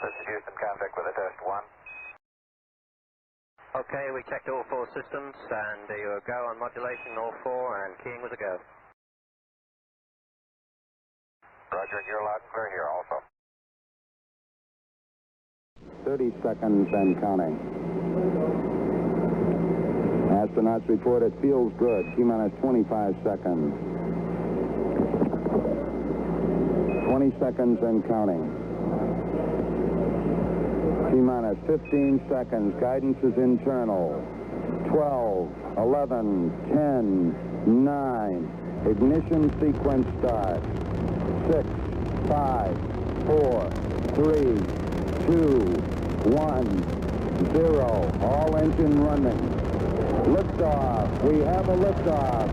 This is Houston, contact with a test 1. Okay, we checked all 4 systems, and you were go on modulation, all 4, and keying was a go. Roger, you're loud and clear here also. 30 seconds and counting. Astronauts report it feels good. T-minus 25 seconds. 20 seconds and counting. T-minus 15 seconds. Guidance is internal. 12, 11, 10, 9. Ignition sequence start. 6, 5, 4, 3, 2, 1, 0. All engine running. Liftoff. We have a liftoff.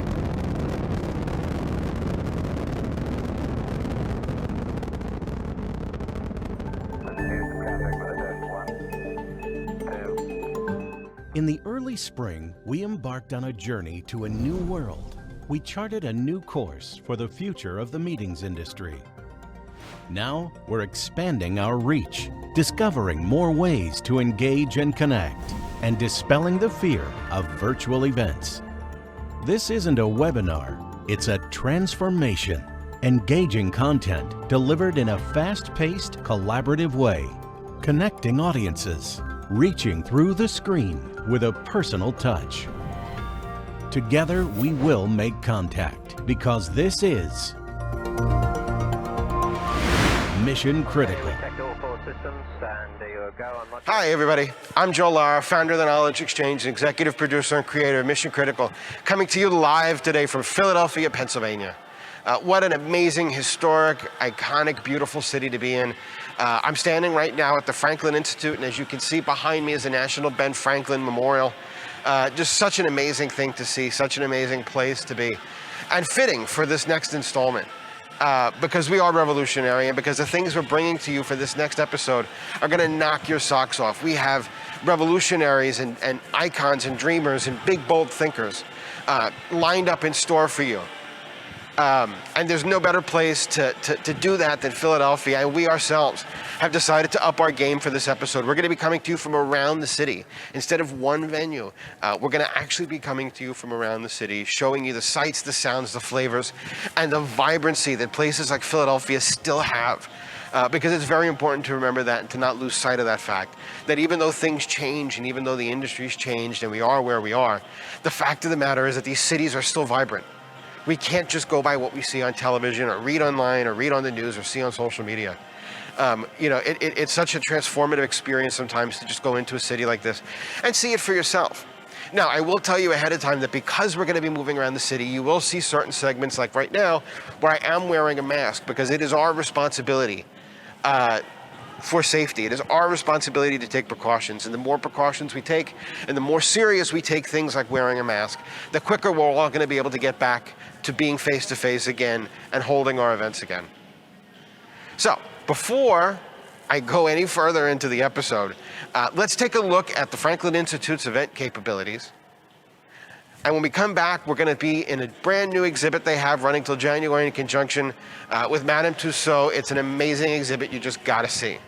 In the early spring, we embarked on a journey to a new world. We charted a new course for the future of the meetings industry. Now, we're expanding our reach, discovering more ways to engage and connect, and dispelling the fear of virtual events. This isn't a webinar, it's a transformation. Engaging content delivered in a fast-paced, collaborative way, connecting audiences, reaching through the screen with a personal touch. Together, we will make contact because this is Mission Critical. We checked all 4 systems, and you were go on modulation. Hi, everybody. I'm Joe Lara, founder of the Knowledge Exchange, and executive producer and creator of Mission Critical, coming to you live today from Philadelphia, Pennsylvania. What an amazing, historic, iconic, beautiful city to be in. I'm standing right now at the Franklin Institute, and as you can see behind me is the National Ben Franklin Memorial. Just such an amazing thing to see, such an amazing place to be, and fitting for this next installment. Because we are revolutionary, and because the things we're bringing to you for this next episode are going to knock your socks off. We have revolutionaries and icons and dreamers and big, bold thinkers lined up in store for you. And there's no better place to do that than Philadelphia, and we ourselves have decided to up our game for this episode. We're going to be coming to you from around the city. Instead of one venue, we're going to actually be coming to you from around the city, showing you the sights, the sounds, the flavors, and the vibrancy that places like Philadelphia still have. Because it's very important to remember that and to not lose sight of that fact, that even though things change and even though the industry's changed and we are where we are, the fact of the matter is that these cities are still vibrant. We can't just go by what we see on television or read online or read on the news or see on social media. It's such a transformative experience sometimes to just go into a city like this and see it for yourself. Now, I will tell you ahead of time that because we're going to be moving around the city, you will see certain segments like right now where I am wearing a mask because it is our responsibility for safety. It is our responsibility to take precautions, and the more precautions we take and the more serious we take things like wearing a mask, the quicker we're all going to be able to get back to being face-to-face again and holding our events again. So, before I go any further into the episode, let's take a look at the Franklin Institute's event capabilities. And when we come back, we're going to be in a brand new exhibit they have running till January in conjunction with Madame Tussauds. It's an amazing exhibit you just got to see.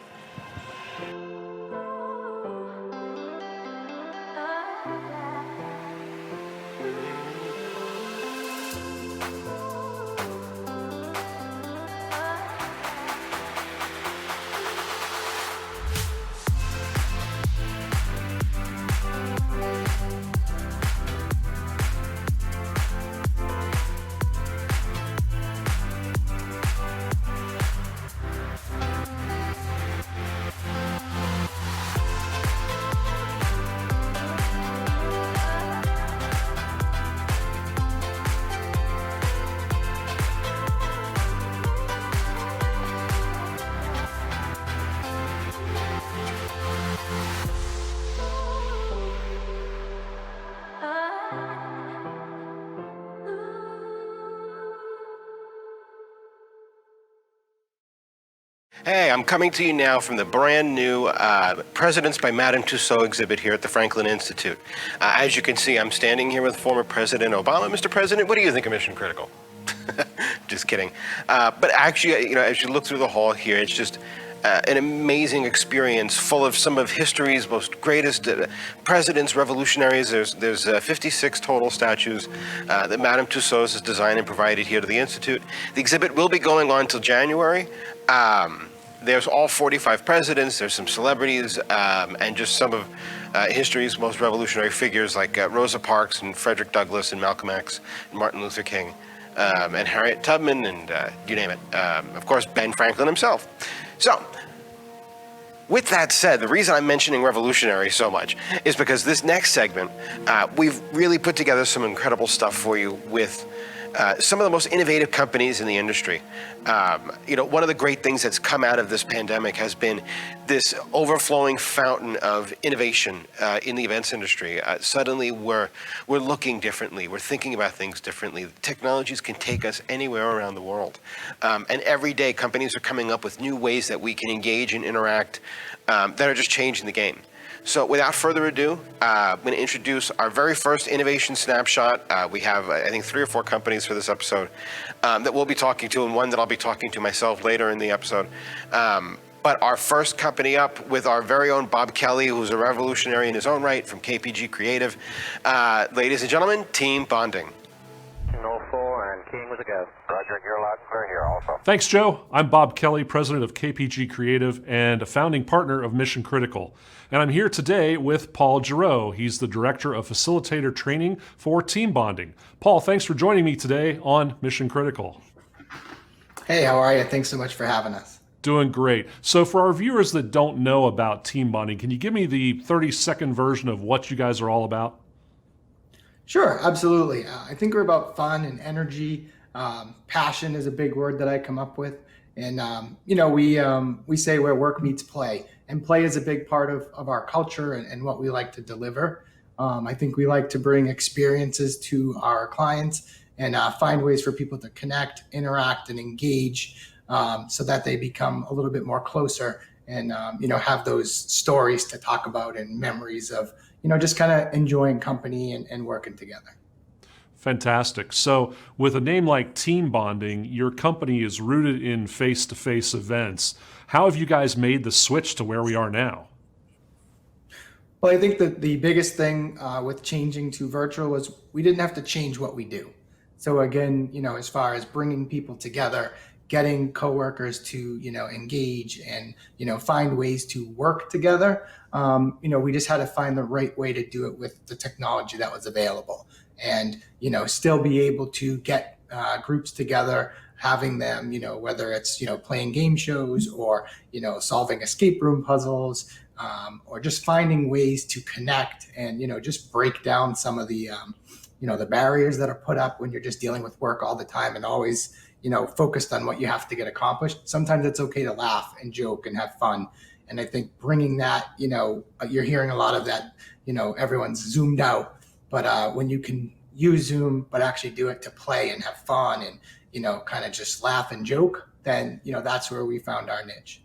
Hey, I'm coming to you now from the brand new Presidents by Madame Tussauds exhibit here at the Franklin Institute. As you can see, I'm standing here with former President Obama. Mr. President, what do you think of Mission Critical? Just kidding. But actually, as you look through the hall here, it's just an amazing experience full of some of history's most greatest presidents, revolutionaries. There's 56 total statues that Madame Tussauds has designed and provided here to the Institute. The exhibit will be going on till January. There's all 45 presidents, there's some celebrities, and just some of history's most revolutionary figures like Rosa Parks and Frederick Douglass and Malcolm X and Martin Luther King and Harriet Tubman and you name it. Of course, Ben Franklin himself. So, with that said, the reason I'm mentioning revolutionary so much is because this next segment, we've really put together some incredible stuff for you with some of the most innovative companies in the industry. One of the great things that's come out of this pandemic has been this overflowing fountain of innovation in the events industry. Suddenly, we're looking differently. We're thinking about things differently. Technologies can take us anywhere around the world. And every day, companies are coming up with new ways that we can engage and interact that are just changing the game. So without further ado, I'm going to introduce our very first innovation snapshot. We have, I think, 3 or 4 companies for this episode that we'll be talking to, and one that I'll be talking to myself later in the episode. But our first company up with our very own Bob Kelly, who's a revolutionary in his own right from KPG Creative. Ladies and gentlemen, Team Bonding. All 4 and King was a go. Roger, you're loud and clear here also. Thanks, Joe. I'm Bob Kelly, president of KPG Creative and a founding partner of Mission Critical. And I'm here today with Paul Giroux. He's the director of facilitator training for Team Bonding. Paul, thanks for joining me today on Mission Critical. Hey, how are you? Thanks so much for having us. Doing great. So for our viewers that don't know about Team Bonding, can you give me the 30-second version of what you guys are all about? Sure, absolutely. I think we're about fun and energy. Passion is a big word that I come up with. And, we say where work meets play. And play is a big part of our culture and what we like to deliver. I think we like to bring experiences to our clients and find ways for people to connect, interact, and engage so that they become a little bit more closer and, have those stories to talk about and memories of, just kind of enjoying company and working together. Fantastic. So with a name like Team Bonding, your company is rooted in face-to-face events. How have you guys made the switch to where we are now? Well, I think that the biggest thing with changing to virtual was we didn't have to change what we do. So again, as far as bringing people together, getting coworkers to, engage and, find ways to work together, we just had to find the right way to do it with the technology that was available and, still be able to get groups together, having them, whether it's, playing game shows or, solving escape room puzzles, or just finding ways to connect and, just break down some of the, the barriers that are put up when you're just dealing with work all the time and always, focused on what you have to get accomplished. Sometimes it's okay to laugh and joke and have fun. And I think bringing that, you're hearing a lot of that, everyone's zoomed out, but when you can use Zoom, but actually do it to play and have fun and, kind of just laugh and joke, then, that's where we found our niche.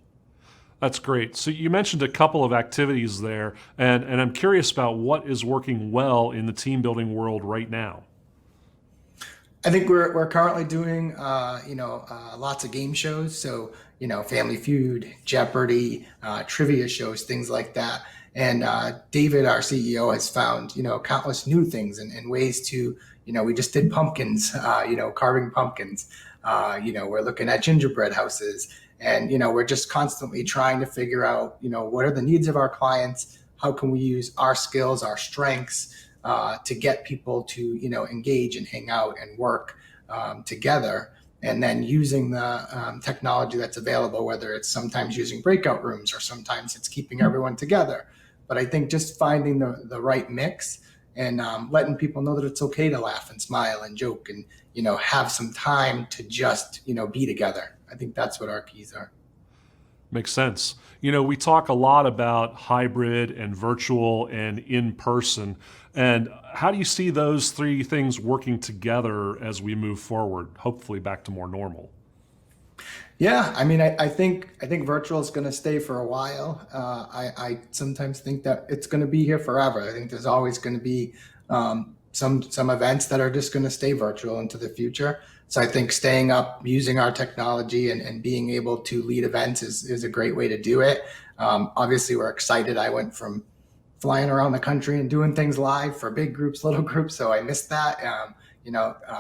That's great. So you mentioned a couple of activities there, and I'm curious about what is working well in the team building world right now. I think we're currently doing, lots of game shows. So, Family Feud, Jeopardy, trivia shows, things like that. And David, our CEO, has found, countless new things and ways to, we just did pumpkins, carving pumpkins. We're looking at gingerbread houses. And, we're just constantly trying to figure out, what are the needs of our clients? How can we use our skills, our strengths, to get people to, engage and hang out and work together, and then using the technology that's available, whether it's sometimes using breakout rooms or sometimes it's keeping everyone together. But I think just finding the right mix and letting people know that it's okay to laugh and smile and joke and, have some time to just, be together. I think that's what our keys are. Makes sense. We talk a lot about hybrid and virtual and in-person. And how do you see those 3 things working together as we move forward, hopefully back to more normal? Yeah, I mean, I think virtual is going to stay for a while. I sometimes think that it's going to be here forever. I think there's always going to be some events that are just going to stay virtual into the future. So I think staying up, using our technology and being able to lead events is a great way to do it. Obviously, we're excited. I went from flying around the country and doing things live for big groups, little groups, so I missed that.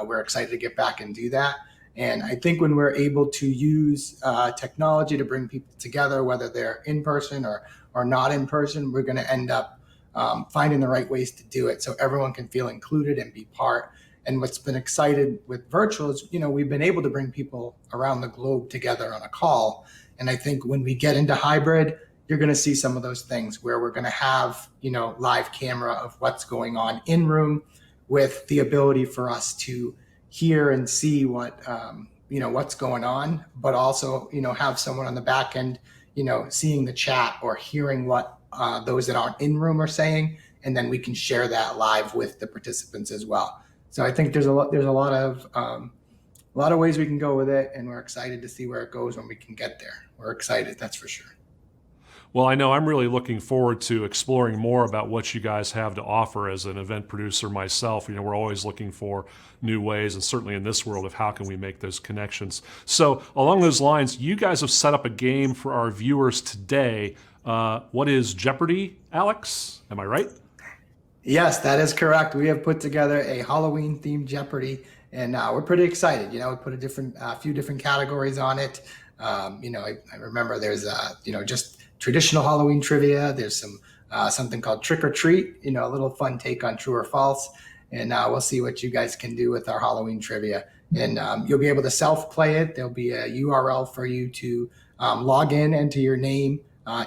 We're excited to get back and do that. And I think when we're able to use technology to bring people together, whether they're in person or not in person, we're going to end up finding the right ways to do it so everyone can feel included and be part. And what's been excited with virtual is, we've been able to bring people around the globe together on a call. And I think when we get into hybrid, you're going to see some of those things where we're going to have, live camera of what's going on in room, with the ability for us to hear and see what, what's going on, but also, have someone on the back end, seeing the chat or hearing what those that aren't in room are saying, and then we can share that live with the participants as well. So I think there's a lot of ways we can go with it, and we're excited to see where it goes when we can get there. We're excited, that's for sure. Well, I know I'm really looking forward to exploring more about what you guys have to offer as an event producer myself. We're always looking for new ways, and certainly in this world of how can we make those connections. So along those lines, you guys have set up a game for our viewers today. What is Jeopardy, Alex? Am I right? Yes, that is correct. We have put together a Halloween-themed Jeopardy, and we're pretty excited. We put a few different categories on it. I remember there's just traditional Halloween trivia. There's something called Trick or Treat, a little fun take on true or false. And we'll see what you guys can do with our Halloween trivia. And you'll be able to self-play it. There'll be a URL for you to log in, enter your name,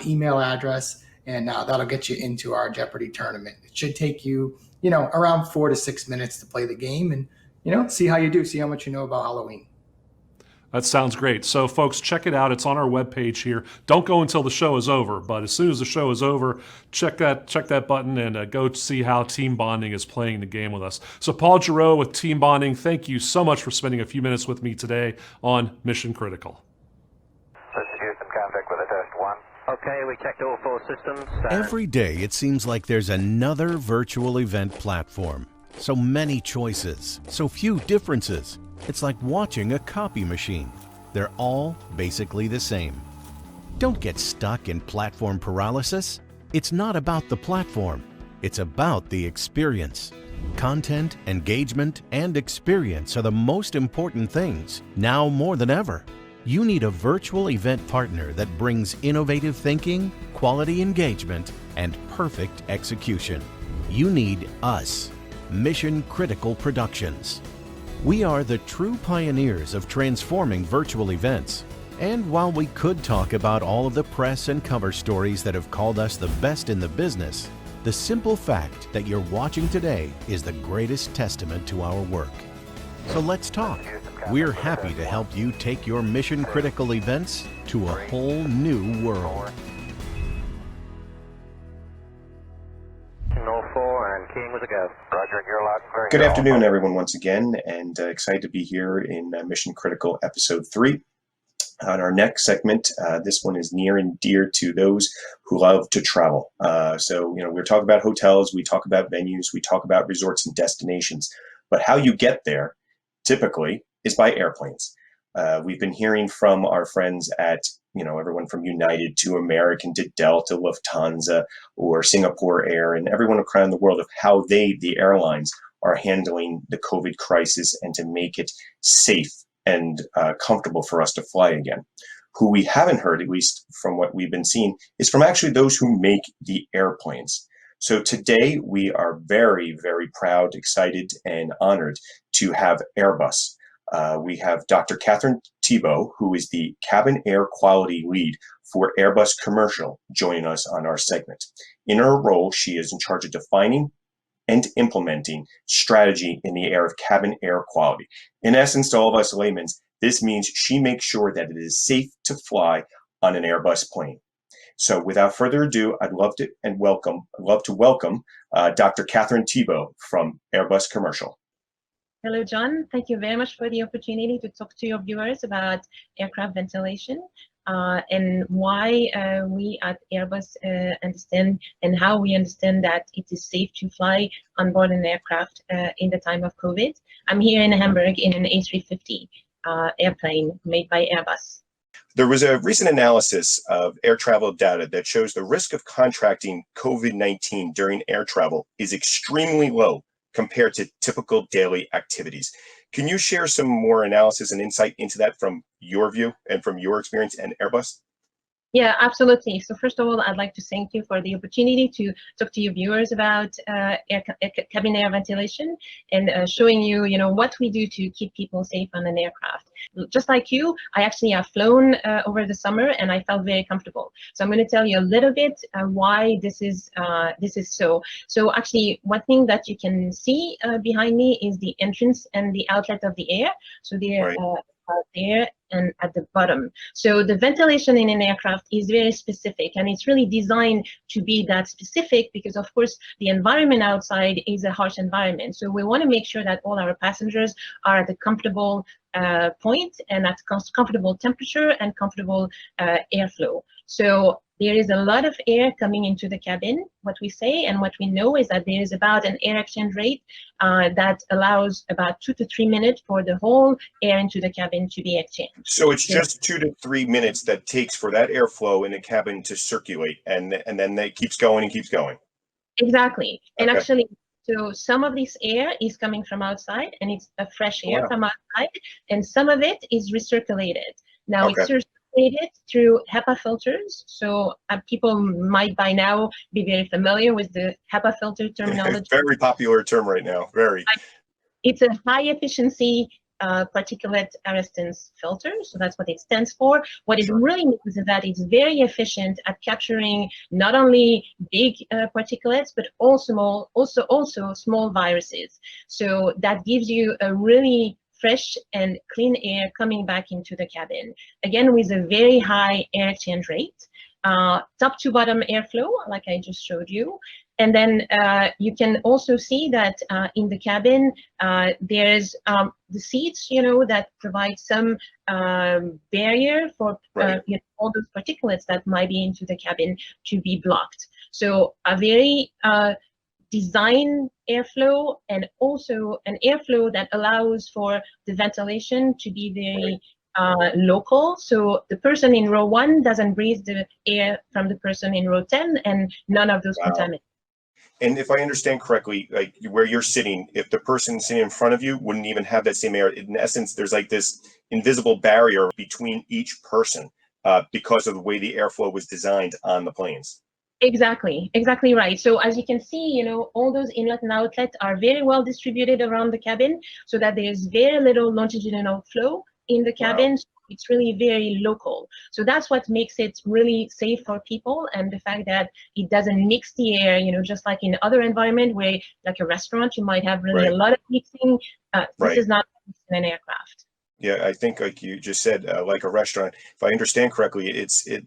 email address, and that'll get you into our Jeopardy tournament. It should take you, around 4 to 6 minutes to play the game and, see how you do, see how much you know about Halloween. That sounds great. So folks, check it out. It's on our webpage here. Don't go until the show is over, but as soon as the show is over, check that button and go see how Team Bonding is playing the game with us. So Paul Giroux with Team Bonding, thank you so much for spending a few minutes with me today on Mission Critical. This is Houston, contact with a test 1. Okay, we checked all 4 systems. Every day it seems like there's another virtual event platform. So many choices, so few differences. It's like watching a copy machine. They're all basically the same. Don't get stuck in platform paralysis. It's not about the platform. It's about the experience. Content, engagement, and experience are the most important things, now more than ever. You need a virtual event partner that brings innovative thinking, quality engagement, and perfect execution. You need us, Mission Critical Productions. We are the true pioneers of transforming virtual events. And while we could talk about all of the press and cover stories that have called us the best in the business, the simple fact that you're watching today is the greatest testament to our work. So let's talk. We're happy to help you take your mission critical events to a whole new world. All 4 and keying was a go. Roger, you're loud and clear. Good afternoon, everyone, once again, and excited to be here in Mission Critical Episode 3. On our next segment, this one is near and dear to those who love to travel. We're talking about hotels, we talk about venues, we talk about resorts and destinations, but how you get there typically is by airplanes. We've been hearing from our friends at, everyone from United to American to Delta, Lufthansa, or Singapore Air, and everyone around the world of how they, the airlines, are handling the COVID crisis and to make it safe and comfortable for us to fly again. Who we haven't heard, at least from what we've been seeing, is from actually those who make the airplanes. So today we are very, very proud, excited, and honored to have Airbus. We have Dr. Catherine Thibault, who is the Cabin Air Quality Lead for Airbus Commercial, joining us on our segment. In her role, she is in charge of defining and implementing strategy in the area of cabin air quality. In essence, to all of us laymen, this means she makes sure that it is safe to fly on an Airbus plane. So without further ado, I'd love to welcome Dr. Catherine Thibault from Airbus Commercial. Hello, John. Thank you very much for the opportunity to talk to your viewers about aircraft ventilation. and why we at Airbus understand and how we understand that it is safe to fly on board an aircraft in the time of COVID. I'm here in Hamburg in an A350 airplane made by Airbus. There was a recent analysis of air travel data that shows the risk of contracting COVID-19 during air travel is extremely low compared to typical daily activities. Can you share some more analysis and insight into that from your view and from your experience and Airbus? Yeah, absolutely. So first of all, I'd like to thank you for the opportunity to talk to your viewers about cabin air ventilation and showing you, what we do to keep people safe on an aircraft. Just like you, I actually have flown over the summer and I felt very comfortable. So I'm going to tell you a little bit why this is so. So actually, one thing that you can see behind me is the entrance and the outlet of the air. So they're Right. There and at the bottom. So the ventilation in an aircraft is very specific, and it's really designed to be that specific because, of course, the environment outside is a harsh environment. So we want to make sure that all our passengers are at a comfortable point and at comfortable temperature and comfortable airflow. So there is a lot of air coming into the cabin. What we say and what we know is that there is about an air exchange rate that allows about 2 to 3 minutes for the whole air into the cabin to be exchanged. So it's just 2 to 3 minutes that takes for that airflow in the cabin to circulate, and then it keeps going and keeps going. Exactly. And Okay. actually, so some of this air is coming from outside and it's a fresh air Wow. from outside, and some of it is recirculated. Now Okay. it's recirculated through HEPA filters. So people might by now be very familiar with the HEPA filter terminology. Very popular term right now. Very. It's a high efficiency particulate arrestance filter, so that's what it stands for. What it really means is that it's very efficient at capturing not only big particulates, but also small viruses. So that gives you a really fresh and clean air coming back into the cabin. Again, with a very high air exchange rate, top to bottom airflow, like I just showed you. And then you can also see that in the cabin, there's the seats, that provide some barrier for Right. all those particulates that might be into the cabin to be blocked. So a very design airflow, and also an airflow that allows for the ventilation to be very local. So the person in row 1 doesn't breathe the air from the person in row 10, and none of those Wow. contaminants. And if I understand correctly, like where you're sitting, if the person sitting in front of you wouldn't even have that same air, in essence, there's like this invisible barrier between each person because of the way the airflow was designed on the planes. Exactly right. So as you can see, all those inlet and outlet are very well distributed around the cabin, so that there's very little longitudinal flow in the cabin. So it's really very local. So that's what makes it really safe for people, and the fact that it doesn't mix the air, just like in other environment where, like a restaurant, you might have really a lot of mixing. This is not in an aircraft. Yeah, I think like you just said, like a restaurant, if I understand correctly,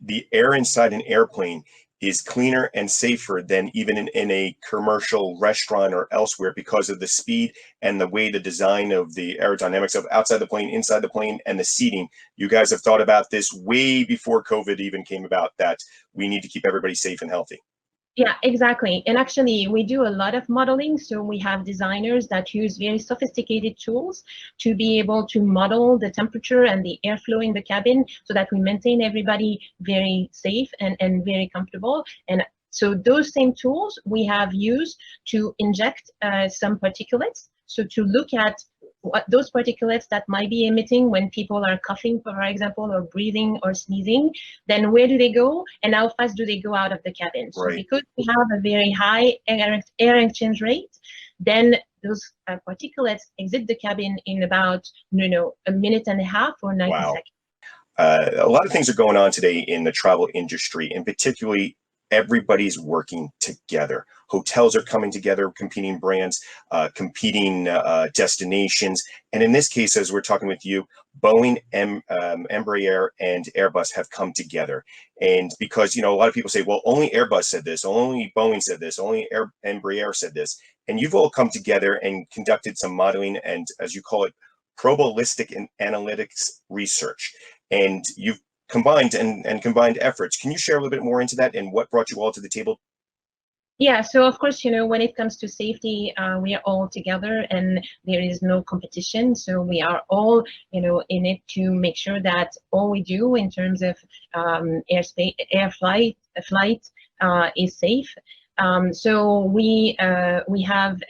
the air inside an airplane is cleaner and safer than even in a commercial restaurant or elsewhere because of the speed and the way the design of the aerodynamics of outside the plane, inside the plane, and the seating. You guys have thought about this way before COVID even came about, that we need to keep everybody safe and healthy. Yeah, exactly. And actually, we do a lot of modeling. So we have designers that use very sophisticated tools to be able to model the temperature and the airflow in the cabin, so that we maintain everybody very safe and very comfortable. And so those same tools we have used to inject some particulates. So to look at what those particulates that might be emitting when people are coughing, for example, or breathing or sneezing, then where do they go and how fast do they go out of the cabin? So because we have a very high air exchange rate, then those particulates exit the cabin in about, a minute and a half or 90 seconds. A lot of things are going on today in the travel industry, and particularly everybody's working together. Hotels are coming together, competing brands, competing destinations. And in this case, as we're talking with you, Boeing, Embraer, and Airbus have come together. And because, a lot of people say, well, only Airbus said this, only Boeing said this, only Embraer said this. And you've all come together and conducted some modeling and, as you call it, probabilistic and analytics research. And you've combined and combined efforts. Can you share a little bit more into that and what brought you all to the table? Yeah, so of course, when it comes to safety, we are all together and there is no competition. So we are all, in it to make sure that all we do in terms of flight is safe. So we have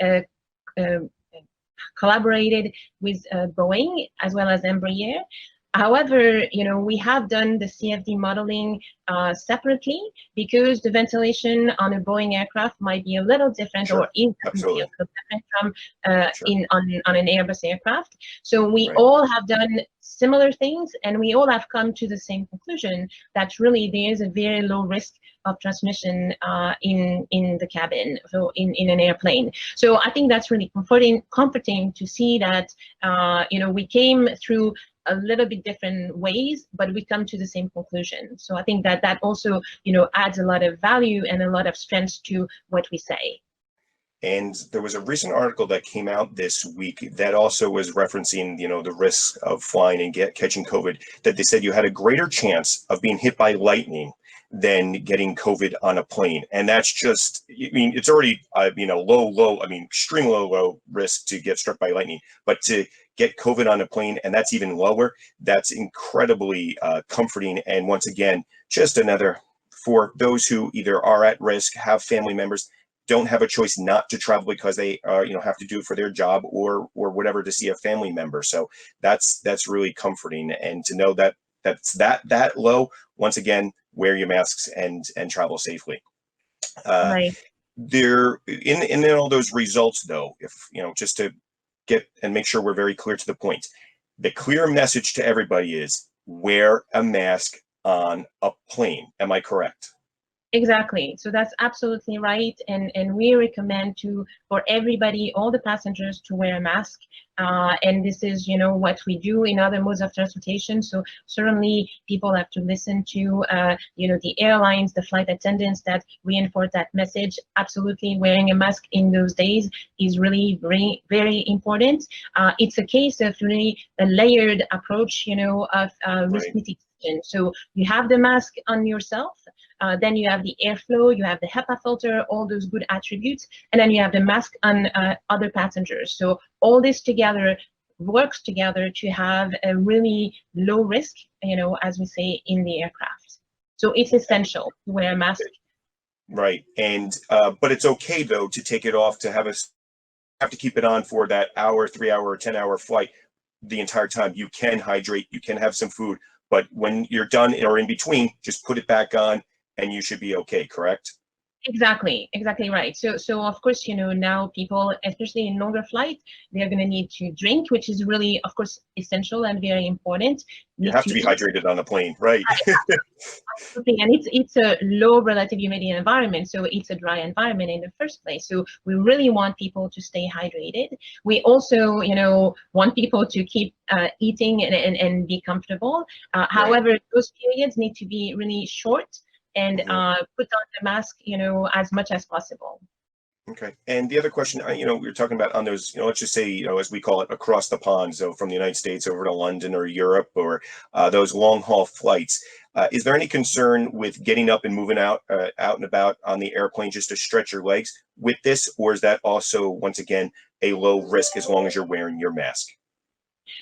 collaborated with Boeing as well as Embraer. However, we have done the CFD modeling separately because the ventilation on a Boeing aircraft might be a little different, Sure. or is Absolutely. different from Sure. on an Airbus aircraft. So we all have done similar things, and we all have come to the same conclusion that really there is a very low risk of transmission in the cabin, so in an airplane. So I think that's really comforting to see that we came through a little bit different ways, but we come to the same conclusion. So I think that also adds a lot of value and a lot of strength to what we say. And there was a recent article that came out this week that also was referencing, the risks of flying and catching COVID, that they said you had a greater chance of being hit by lightning than getting COVID on a plane. And that's just, it's already, extreme low risk to get struck by lightning, but to get COVID on a plane, and that's even lower, that's incredibly comforting. And once again, just another, for those who either are at risk, have family members, don't have a choice not to travel because they have to do it for their job or whatever to see a family member. So that's really comforting. And to know that that's that low, once again, wear your masks and travel safely. Right. There in all those results though, if just to get and make sure we're very clear to the point, the clear message to everybody is wear a mask on a plane. Am I correct? Exactly. So that's absolutely right. And we recommend for everybody, all the passengers, to wear a mask. And this is, what we do in other modes of transportation. So certainly people have to listen to, the airlines, the flight attendants that reinforce that message. Absolutely, wearing a mask in those days is really very, very important. It's a case of really a layered approach, of risk mitigation. So you have the mask on yourself. Then you have the airflow, you have the HEPA filter, all those good attributes, and then you have the mask on other passengers. So all this together works together to have a really low risk, as we say, in the aircraft. So it's essential to wear a mask. Right, and but it's okay though to take it off, to have to keep it on for that hour, 3 hour, or 10-hour flight the entire time. You can hydrate, you can have some food, but when you're done or in between, just put it back on and you should be okay, correct? Exactly right. So of course, now people, especially in longer flights, they're going to need to drink, which is really, of course, essential and very important. You have to be hydrated on a plane, right? Absolutely. And it's a low relative humidity environment, so it's a dry environment in the first place. So we really want people to stay hydrated. We also, want people to keep eating and be comfortable. However, those periods need to be really short, and put on the mask, as much as possible. Okay. And the other question, we were talking about on those, let's just say, as we call it, across the pond, so from the United States over to London or Europe, or those long haul flights. Is there any concern with getting up and moving out and about on the airplane just to stretch your legs with this? Or is that also, once again, a low risk as long as you're wearing your mask?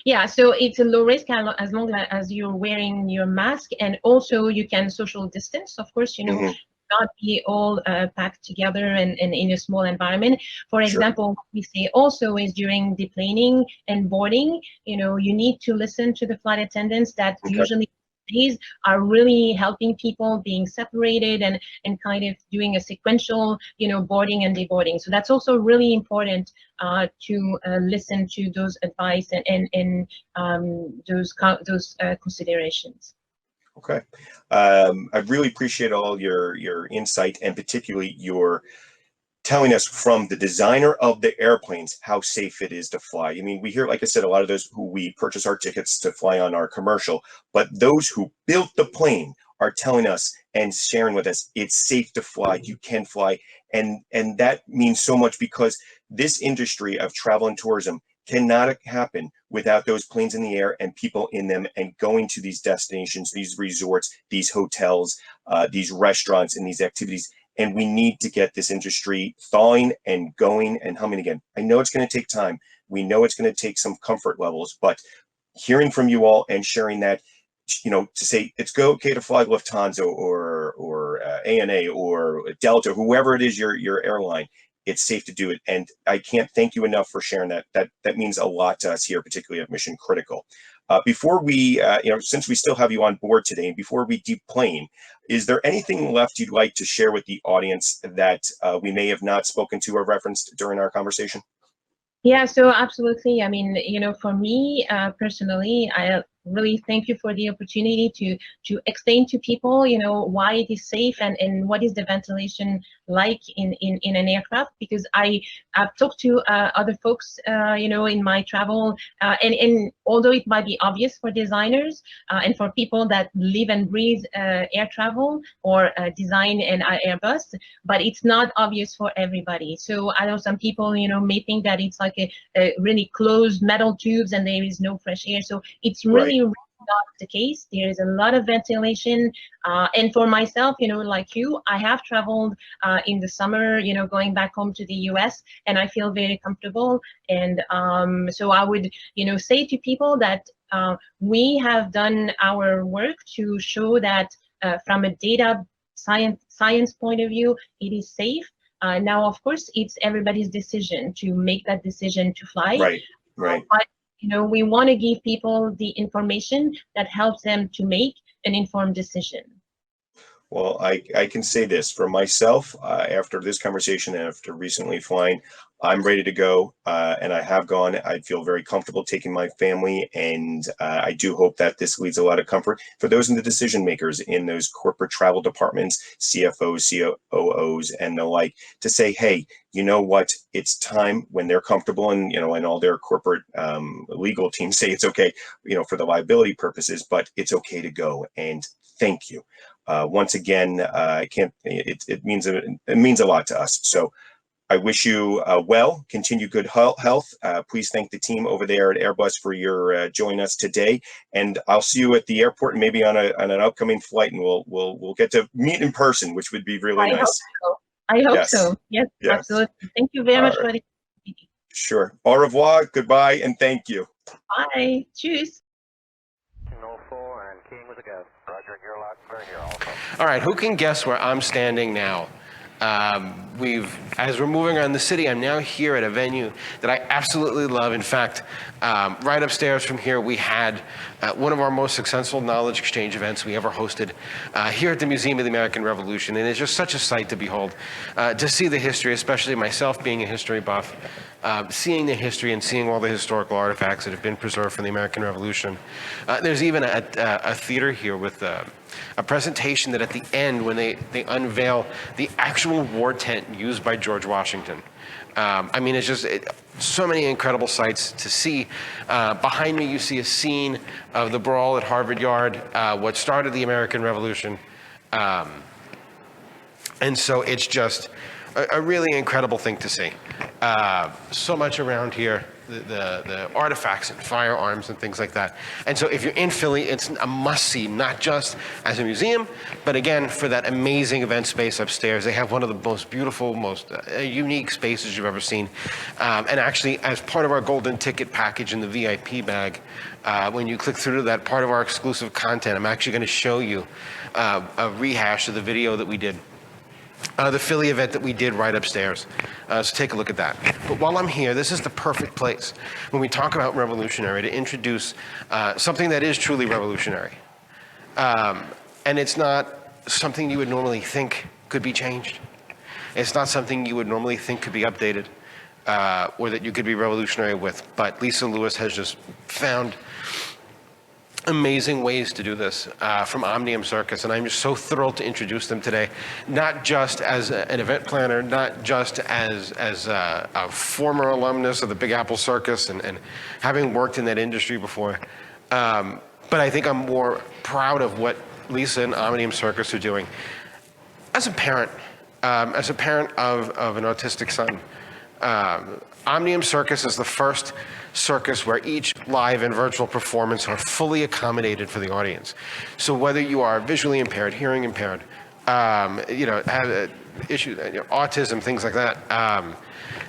Yeah, so it's a low risk as long as you're wearing your mask, and also you can social distance, of course, not be all packed together and in a small environment. For example, what we say also is during deplaning and boarding, you need to listen to the flight attendants that usually these are really helping people being separated and kind of doing a sequential, boarding and deboarding. So that's also really important to listen to those advice and those considerations. Okay. I really appreciate all your insight, and particularly your telling us from the designer of the airplanes how safe it is to fly. I mean, we hear, like I said, a lot of those who we purchase our tickets to fly on our commercial, but those who built the plane are telling us and sharing with us it's safe to fly, you can fly. And that means so much, because this industry of travel and tourism cannot happen without those planes in the air and people in them and going to these destinations, these resorts, these hotels, these restaurants, and these activities. And we need to get this industry thawing and going and humming again. I know it's going to take time. We know it's going to take some comfort levels, but hearing from you all and sharing that, to say it's okay to fly Lufthansa or ANA or Delta, whoever it is, your airline, it's safe to do it. And I can't thank you enough for sharing that. That means a lot to us here, particularly at Mission Critical. Before we, since we still have you on board today, and before we deplane, is there anything left you'd like to share with the audience that we may have not spoken to or referenced during our conversation? Yeah, so absolutely. I mean, for me personally, I really thank you for the opportunity to explain to people, why it is safe and what is the ventilation like in an aircraft, because I've talked to other folks, in my travel, and although it might be obvious for designers and for people that live and breathe air travel or design an Airbus, but it's not obvious for everybody. So I know some people, may think that it's like a really closed metal tubes and there is no fresh air. So it's really not the case. There is a lot of ventilation, and for myself, like you, I have traveled in the summer, going back home to the US, and I feel very comfortable. And so I would, say to people that we have done our work to show that from a data science point of view, it is safe. Now, of course, it's everybody's decision to make that decision to fly. Right. But we want to give people the information that helps them to make an informed decision. Well, I can say this for myself, after this conversation, after recently flying, I'm ready to go, and I have gone. I feel very comfortable taking my family, and I do hope that this leads a lot of comfort for those in the decision makers in those corporate travel departments, CFOs, COOs, and the like, to say, hey, you know what? It's time when they're comfortable, and and all their corporate legal teams say it's okay, for the liability purposes, but it's okay to go. And thank you. Once again, I can't. It means a lot to us. So I wish you continued good health. Please thank the team over there at Airbus for your joining us today. And I'll see you at the airport, and maybe on an upcoming flight, and we'll get to meet in person, which would be really nice. I hope so. Yes, absolutely. Thank you very much for the opportunity. Sure. Au revoir. Goodbye, and thank you. Bye. Cheers. 04 and keying was a go. Roger, you're loud and clear here also. All right, who can guess where I'm standing now? As we're moving around the city, I'm now here at a venue that I absolutely love. In fact, right upstairs from here, we had one of our most successful knowledge exchange events we ever hosted here at the Museum of the American Revolution. And it's just such a sight to behold, to see the history, especially myself being a history buff, seeing the history and seeing all the historical artifacts that have been preserved from the American Revolution. There's even a theater here with a presentation that at the end, when they unveil the actual war tent used by George Washington. I mean, it's just so many incredible sights to see. Behind me, you see a scene of the brawl at Harvard Yard, what started the American Revolution. And so it's just a really incredible thing to see. So much around here, the artifacts and firearms and things like that. And so if you're in Philly, it's a must-see, not just as a museum, but again, for that amazing event space upstairs. They have one of the most beautiful, most unique spaces you've ever seen. And actually, as part of our golden ticket package in the VIP bag, when you click through to that part of our exclusive content, I'm actually going to show you a rehash of the video that we did. The Philly event that we did right upstairs. So take a look at that. But while I'm here, this is the perfect place when we talk about revolutionary to introduce something that is truly revolutionary. And it's not something you would normally think could be changed. It's not something you would normally think could be updated or that you could be revolutionary with. But Lisa Lewis has just found amazing ways to do this from Omnium Circus, and I'm just so thrilled to introduce them today, not just as an event planner, not just as a former alumnus of the Big Apple Circus and having worked in that industry before, but I think I'm more proud of what Lisa and Omnium Circus are doing. As a parent of an autistic son, Omnium Circus is the first circus where each live and virtual performance are fully accommodated for the audience. So whether you are visually impaired, hearing impaired, have issues, autism, things like that,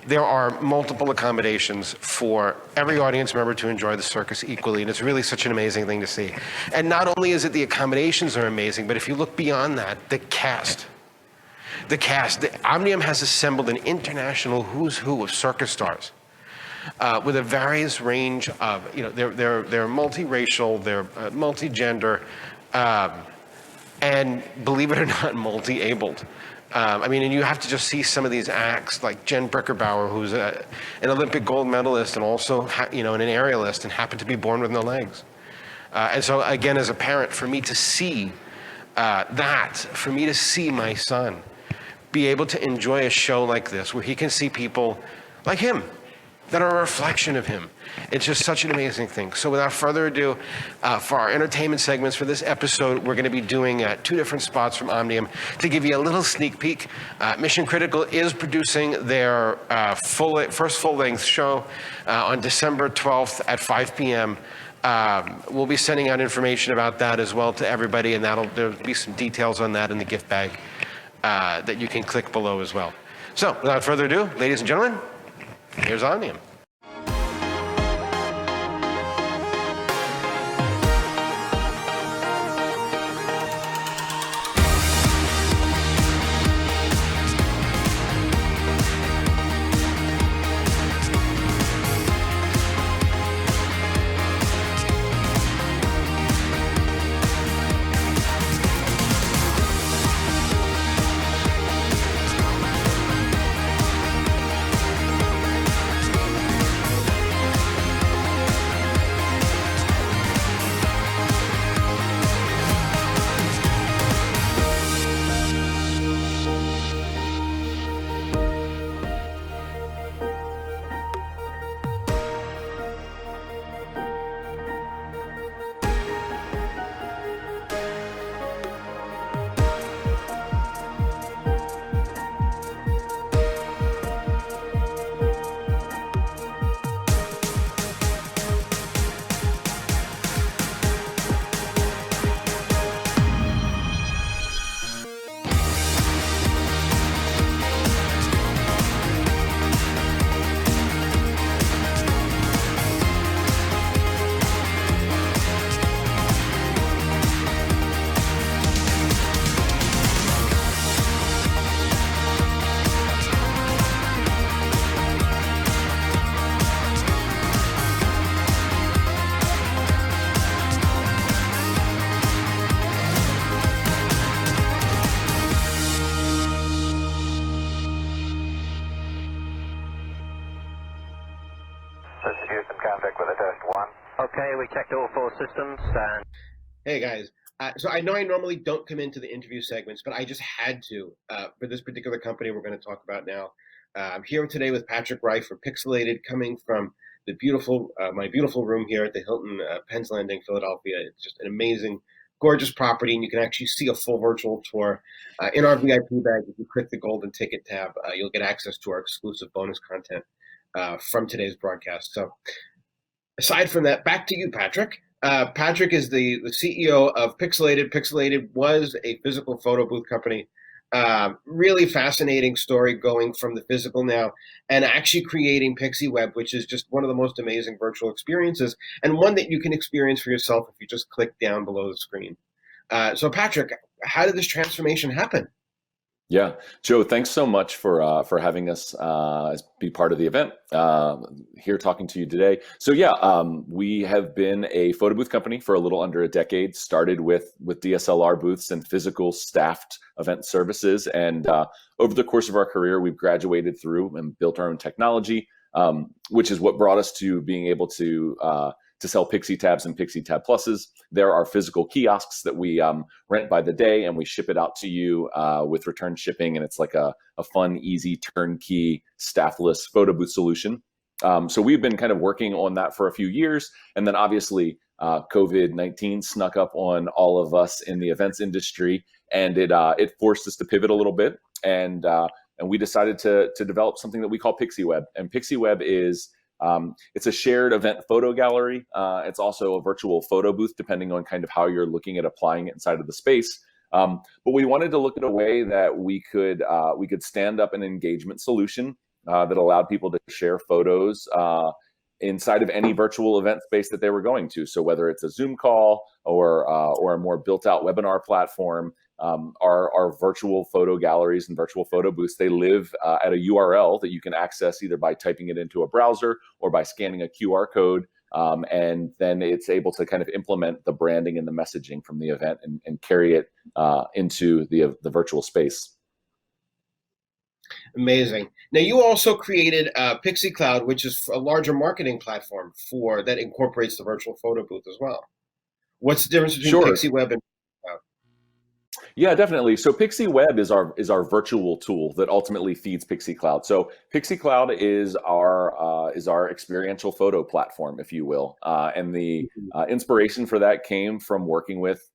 there are multiple accommodations for every audience member to enjoy the circus equally, and it's really such an amazing thing to see. And not only is it the accommodations are amazing, but if you look beyond that, the cast, Omnium has assembled an international who's who of circus stars with a various range of, they're multiracial, they're multi-gender, and believe it or not, multi-abled. And you have to just see some of these acts, like Jen Brickerbauer, who's an Olympic gold medalist and also, an aerialist and happened to be born with no legs. And so, again, as a parent, for me to see for me to see my son be able to enjoy a show like this, where he can see people like him, that are a reflection of him. It's just such an amazing thing. So without further ado, for our entertainment segments for this episode, we're going to be doing 2 different spots from Omnium to give you a little sneak peek. Mission Critical is producing their first full-length show on December 12th at 5 p.m. We'll be sending out information about that as well to everybody, and there'll be some details on that in the gift bag that you can click below as well. So without further ado, ladies and gentlemen, here's Omnium. This is Houston, contact with a test 1. Okay, we checked all 4 systems and... Hey guys, so I know I normally don't come into the interview segments, but I just had to for this particular company we're going to talk about now. I'm here today with Patrick Reif from Pixelated, coming from the my beautiful room here at the Hilton Penn's Landing, Philadelphia. It's just an amazing, gorgeous property, and you can actually see a full virtual tour in our VIP bag. If you click the golden ticket tab, you'll get access to our exclusive bonus content from today's broadcast. So aside from that, back to you, Patrick. Patrick is the CEO of Pixelated. Pixelated was a physical photo booth company. Really fascinating story going from the physical now and actually creating PixieWeb, which is just one of the most amazing virtual experiences, and one that you can experience for yourself if you just click down below the screen. So Patrick, how did this transformation happen? Yeah, Joe, thanks so much for having us be part of the event here talking to you today. So yeah, we have been a photo booth company for a little under a decade, started with DSLR booths and physical staffed event services. And over the course of our career, we've graduated through and built our own technology, which is what brought us to being able to sell Pixie Tabs and Pixie Tab Pluses. There are physical kiosks that we rent by the day, and we ship it out to you with return shipping, and it's like a fun, easy, turnkey, staffless photo booth solution. So we've been kind of working on that for a few years, and then obviously COVID-19 snuck up on all of us in the events industry, and it forced us to pivot a little bit, and we decided to develop something that we call PixieWeb. And PixieWeb is It's a shared event photo gallery. It's also a virtual photo booth, depending on kind of how you're looking at applying it inside of the space. But we wanted to look at a way that we could stand up an engagement solution that allowed people to share photos inside of any virtual event space that they were going to. So whether it's a Zoom call or a more built-out webinar platform, our virtual photo galleries and virtual photo booths, they live at a URL that you can access either by typing it into a browser or by scanning a QR code. And then it's able to kind of implement the branding and the messaging from the event and carry it into the virtual space. Amazing. Now, you also created Pixie Cloud, which is a larger marketing platform that incorporates the virtual photo booth as well. What's the difference between Pixie Web and Cloud? Yeah, definitely. So Pixie Web is our virtual tool that ultimately feeds Pixie Cloud. So Pixie Cloud is our experiential photo platform, if you will. And the inspiration for that came from working with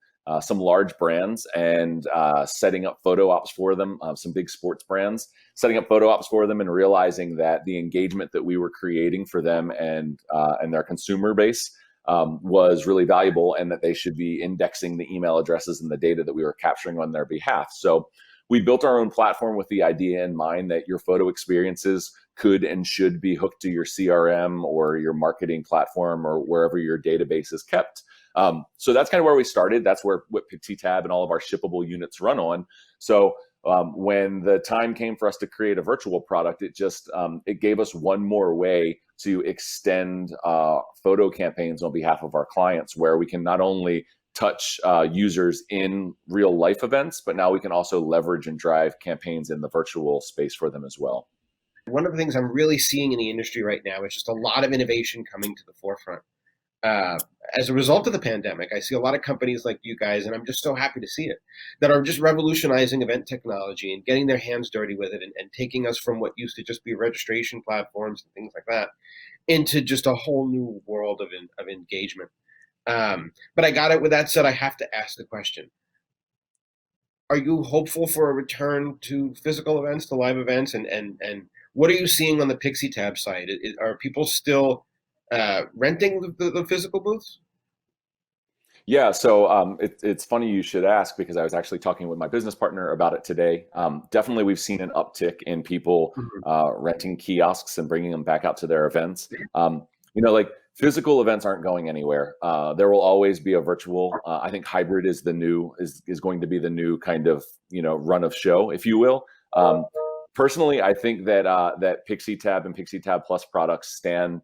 some large brands and setting up photo ops for them, some big sports brands, setting up photo ops for them and realizing that the engagement that we were creating for them and their consumer base was really valuable, and that they should be indexing the email addresses and the data that we were capturing on their behalf. So we built our own platform with the idea in mind that your photo experiences could and should be hooked to your CRM or your marketing platform or wherever your database is kept. So that's kind of where we started. That's what PixieTab and all of our shippable units run on. So when the time came for us to create a virtual product, it gave us one more way to extend photo campaigns on behalf of our clients, where we can not only touch users in real life events, but now we can also leverage and drive campaigns in the virtual space for them as well. One of the things I'm really seeing in the industry right now is just a lot of innovation coming to the forefront. As a result of the pandemic, I see a lot of companies like you guys, and I'm just so happy to see it, that are just revolutionizing event technology and getting their hands dirty with it and taking us from what used to just be registration platforms and things like that into just a whole new world of engagement. But I got it. With that said, I have to ask the question. Are you hopeful for a return to physical events, to live events? And what are you seeing on the PixieTab side? Are people still renting the physical booths? Yeah, so it's funny you should ask, because I was actually talking with my business partner about it today. Definitely, we've seen an uptick in people renting kiosks and bringing them back out to their events. Like physical events aren't going anywhere. There will always be a virtual. I think hybrid is going to be the new kind of run of show, if you will. Personally, I think that PixieTab and PixieTab Plus products stand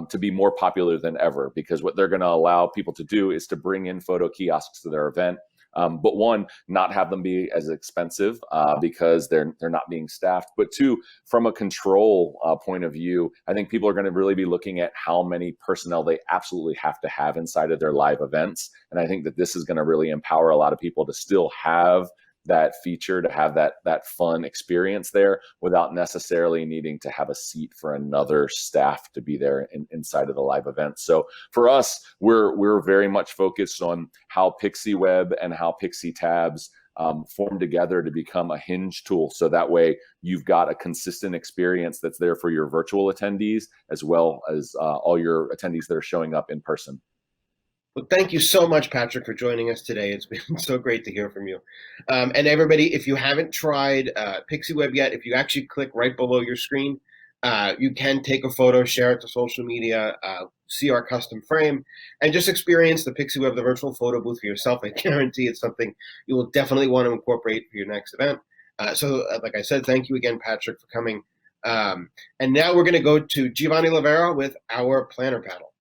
to be more popular than ever, because what they're going to allow people to do is to bring in photo kiosks to their event. But one, not have them be as expensive because they're not being staffed. But two, from a control point of view, I think people are going to really be looking at how many personnel they absolutely have to have inside of their live events. And I think that this is going to really empower a lot of people to still have that feature, to have that fun experience there without necessarily needing to have a seat for another staff to be there inside of the live event. So for us, we're very much focused on how Pixie Web and how PixieTabs form together to become a hinge tool. So that way you've got a consistent experience that's there for your virtual attendees, as well as all your attendees that are showing up in person. Well, thank you so much, Patrick, for joining us today. It's been so great to hear from you. And everybody, if you haven't tried Pixie Web yet, if you actually click right below your screen, you can take a photo, share it to social media, see our custom frame, and just experience the Pixie Web, the virtual photo booth for yourself. I guarantee it's something you will definitely want to incorporate for your next event. So like I said, thank you again, Patrick, for coming. And now we're going to go to Giovanni Lavera with our planner panel.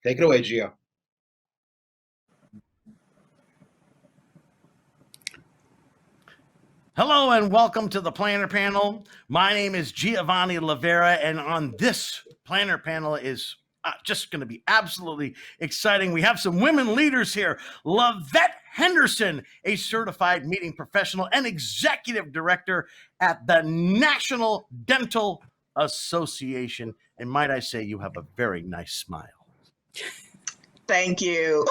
Take it away, Gio. Hello and welcome to the Planner Panel. My name is Giovanni Lavera, and on this Planner Panel is just going to be absolutely exciting. We have some women leaders here. Lavette Henderson, a certified meeting professional and executive director at the National Dental Association. And might I say, you have a very nice smile. Thank you.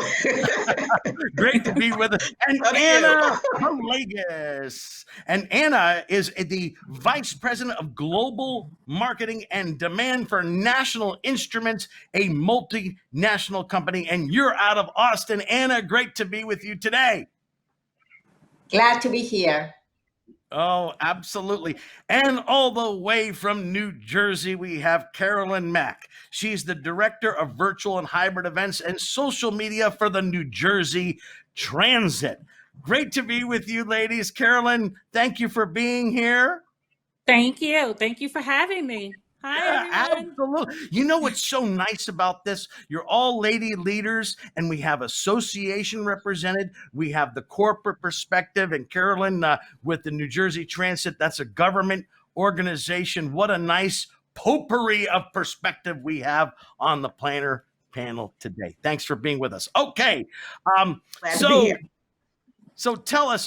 Great to be with us. And Anna from Vegas. And Anna is the Vice President of Global Marketing and Demand for National Instruments, a multinational company. And you're out of Austin. Anna, great to be with you today. Glad to be here. Oh, absolutely. And all the way from New Jersey, we have Carolyn Mack. She's the Director of Virtual and Hybrid Events and Social Media for the New Jersey Transit. Great to be with you, ladies. Carolyn, thank you for being here. Thank you. Thank you for having me. Hi, everyone. Absolutely. You know what's so nice about this? You're all lady leaders, and we have association represented. We have the corporate perspective, and Carolyn with the New Jersey Transit, that's a government organization. What a nice potpourri of perspective we have on the planner panel today. Thanks for being with us. Okay. So tell us,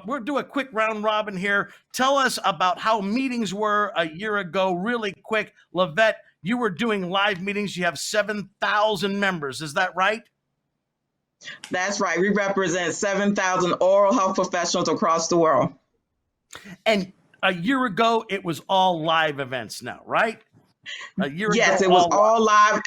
we'll do a quick round robin here. Tell us about how meetings were a year ago, really quick. Lavette, you were doing live meetings. You have 7,000 members. Is that right? That's right. We represent 7,000 oral health professionals across the world. And a year ago, it was all live events now, right? A year yes, ago, it was all live.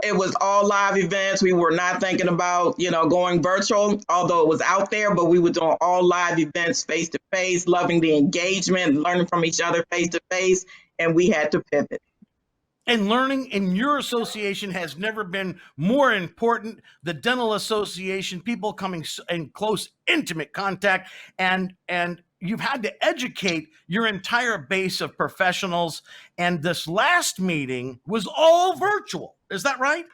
It was all live events. We were not thinking about, going virtual, although it was out there, but we were doing all live events face to face, loving the engagement, learning from each other face to face, and we had to pivot. And learning in your association has never been more important. The dental association, people coming in close, intimate contact, and you've had to educate your entire base of professionals. And this last meeting was all virtual. Is that right?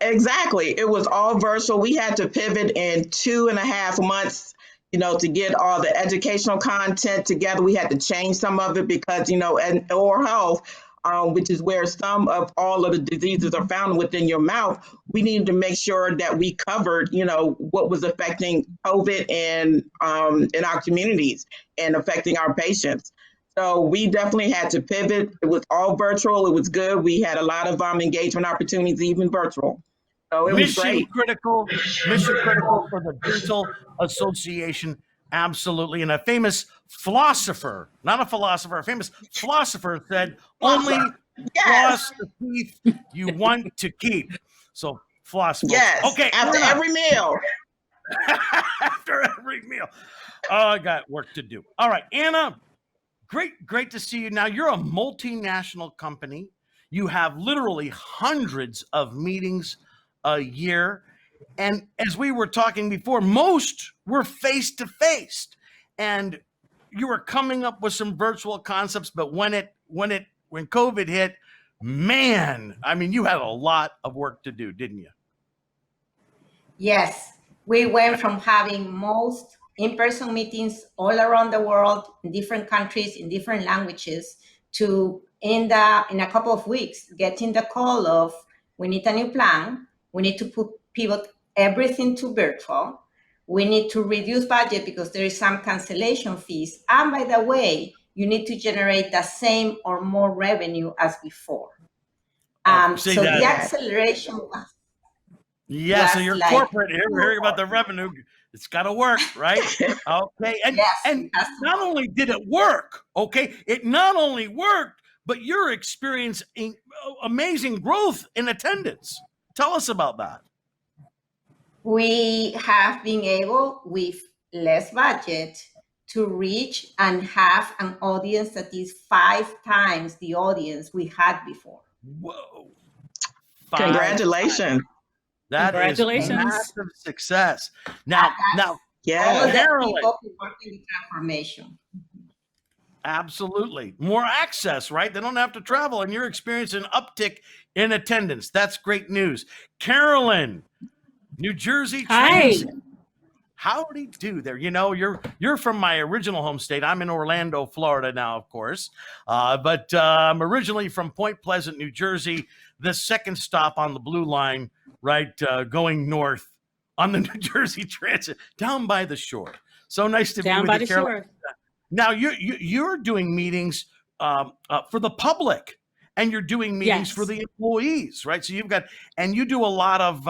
Exactly. It was all virtual. We had to pivot in 2.5 months, to get all the educational content together. We had to change some of it because, in oral health, which is where some of all of the diseases are found within your mouth, we needed to make sure that we covered, what was affecting COVID in our communities and affecting our patients. So we definitely had to pivot. It was all virtual. It was good. We had a lot of engagement opportunities, even virtual. So it was great. Mission critical for the Dental Association. Absolutely. And a famous philosopher, not a philosopher, a famous philosopher said, only floss the teeth you want to keep. So floss. Yes. Okay. After every meal. After every meal. Oh, I got work to do. All right, Anna, great to see you. Now, you're a multinational company. You have literally hundreds of meetings a year. And as we were talking before, most were face-to-face. And you were coming up with some virtual concepts, but when COVID hit, man, I mean, you had a lot of work to do, didn't you? Yes, we went from having most in-person meetings all around the world, in different countries, in different languages, to in a couple of weeks, getting the call of, we need a new plan, we need to pivot everything to virtual, we need to reduce budget because there is some cancellation fees, and by the way, you need to generate the same or more revenue as before. So the acceleration was... Yeah, so you're corporate here. We're hearing about the revenue. It's got to work, right? Okay. And not only did it work, okay, it not only worked, but you're experiencing amazing growth in attendance. Tell us about that. We have been able, with less budget, to reach and have an audience that is 5 times the audience we had before. Whoa. Congratulations. That is massive success. Now, all the people who work in the transformation. Absolutely. More access, right? They don't have to travel, and you're experiencing an uptick in attendance. That's great news. Carolyn, New Jersey Transit. Howdy do there. You know, you're from my original home state. I'm in Orlando, Florida now, of course. But I'm originally from Point Pleasant, New Jersey, the second stop on the Blue Line, right, going north on the New Jersey Transit, down by the shore. So nice to be with you, Carolyn. Now, you're doing meetings for the public, and you're doing meetings for the employees, right? So you've got, and you do a lot of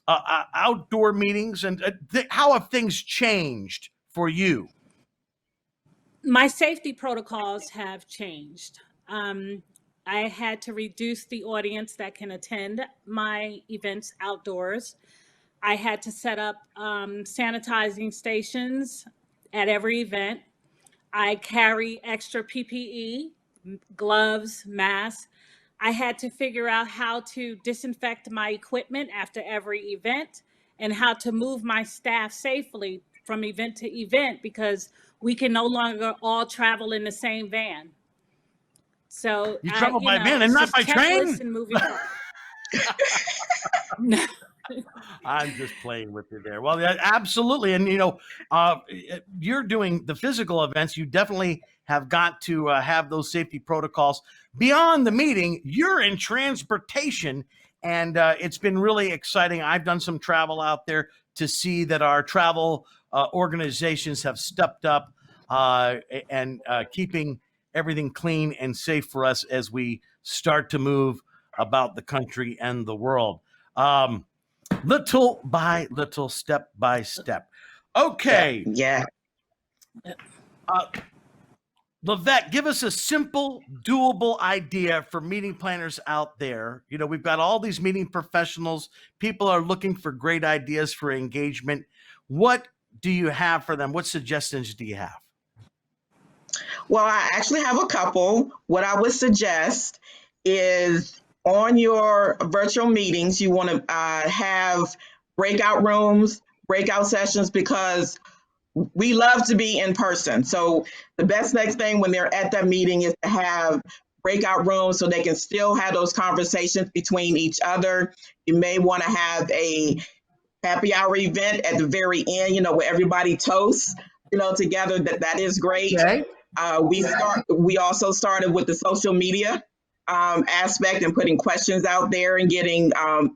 outdoor meetings. And how have things changed for you? My safety protocols have changed. I had to reduce the audience that can attend my events outdoors. I had to set up sanitizing stations at every event. I carry extra PPE, gloves, masks. I had to figure out how to disinfect my equipment after every event and how to move my staff safely from event to event because we can no longer all travel in the same van. So you travel by van and not by train? And moving on. I'm just playing with you there. Well, yeah, absolutely. And, you're doing the physical events. You definitely have got to have those safety protocols. Beyond the meeting, you're in transportation, and it's been really exciting. I've done some travel out there to see that our travel organizations have stepped up and keeping everything clean and safe for us as we start to move about the country and the world. Little by little, step by step. Okay. Yeah. Lavette, give us a simple, doable idea for meeting planners out there. We've got all these meeting professionals. People are looking for great ideas for engagement. What do you have for them? What suggestions do you have? Well, I actually have a couple. What I would suggest is on your virtual meetings, you want to have breakout rooms, breakout sessions, because we love to be in person. So the best next thing when they're at that meeting is to have breakout rooms so they can still have those conversations between each other. You may want to have a happy hour event at the very end, where everybody toasts, together. That is great. Okay. We also started with the social media aspect and putting questions out there and getting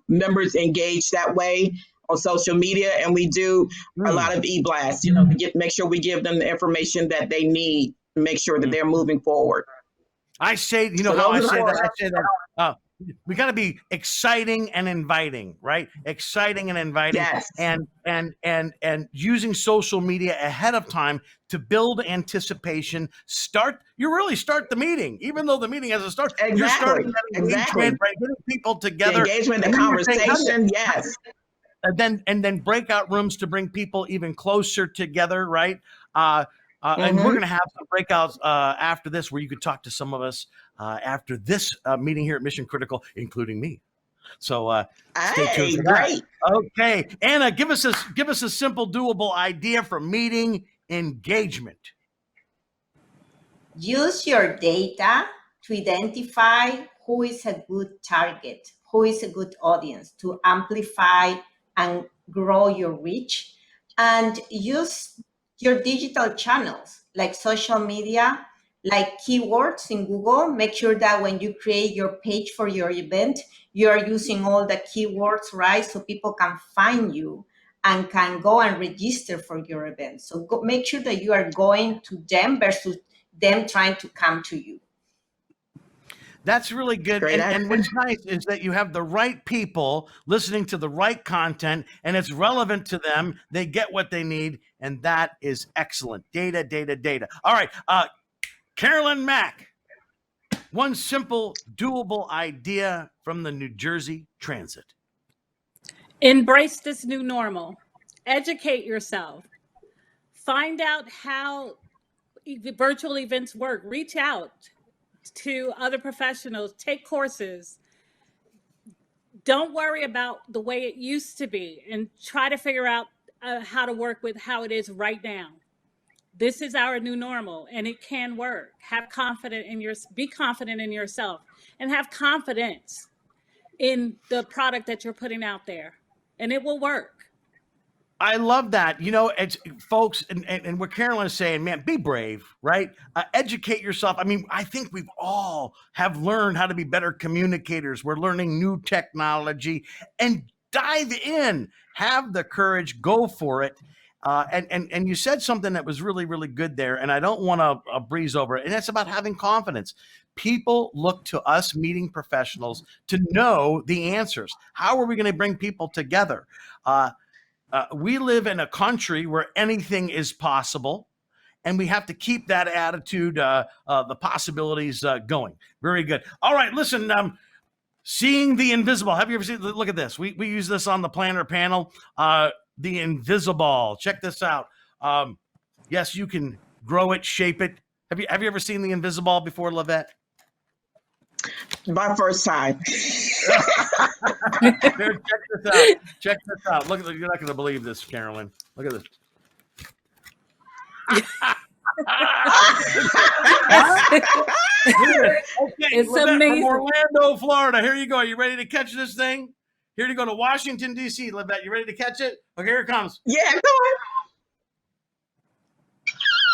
members engaged that way on social media. And we do a lot of e-blasts, to make sure we give them the information that they need to make sure that they're moving forward. I say, how I say that? We got to be exciting and inviting, right? Exciting and inviting, yes. and using social media ahead of time to build anticipation. You really start the meeting, even though the meeting hasn't started. Exactly. You're starting that engagement, right? Getting people together, the engagement, the conversation, yes. And then breakout rooms to bring people even closer together, right? And we're going to have some breakouts after this where you could talk to some of us after this meeting here at Mission Critical, including me. So stay tuned for that. Okay, Anna, give us a simple, doable idea for meeting engagement. Use your data to identify who is a good target, who is a good audience, to amplify and grow your reach, and use your digital channels like social media, like keywords in Google. Make sure that when you create your page for your event, you are using all the keywords, right? So people can find you and can go and register for your event. So make sure that you are going to them versus them trying to come to you. That's really good. And what's nice is that you have the right people listening to the right content, and it's relevant to them. They get what they need, and that is excellent. Data, data, data. All right, Carolyn Mack, one simple, doable idea from the New Jersey Transit. Embrace this new normal. Educate yourself. Find out how virtual events work. Reach out to other professionals, take courses. Don't worry about the way it used to be and try to figure out how to work with how it is right now. This is our new normal and it can work. Be confident in yourself and have confidence in the product that you're putting out there, and it will work. I love that. It's folks, and what Carolyn is saying, man, be brave, right? Educate yourself. I mean, I think we've all have learned how to be better communicators. We're learning new technology, and dive in. Have the courage, go for it. And you said something that was really, really good there, and I don't want to breeze over it, and that's about having confidence. People look to us meeting professionals to know the answers. How are we going to bring people together? We live in a country where anything is possible, and we have to keep that attitude, the possibilities going. Very good. All right, listen, seeing the invisible. Have you ever seen, look at this. We use this on the planner panel. The invisible. Check this out. Yes, you can grow it, shape it. Have you ever seen the invisible before, Lavette? My first time. Here, check this out. Check this out. Look, you're not going to believe this, Carolyn. Look at this. Okay, It's Lavette amazing. from Orlando, Florida. Here you go. You ready to catch this thing? Here you go to Washington, D.C. Lavette, you ready to catch it? Okay, here it comes. Yeah, come on.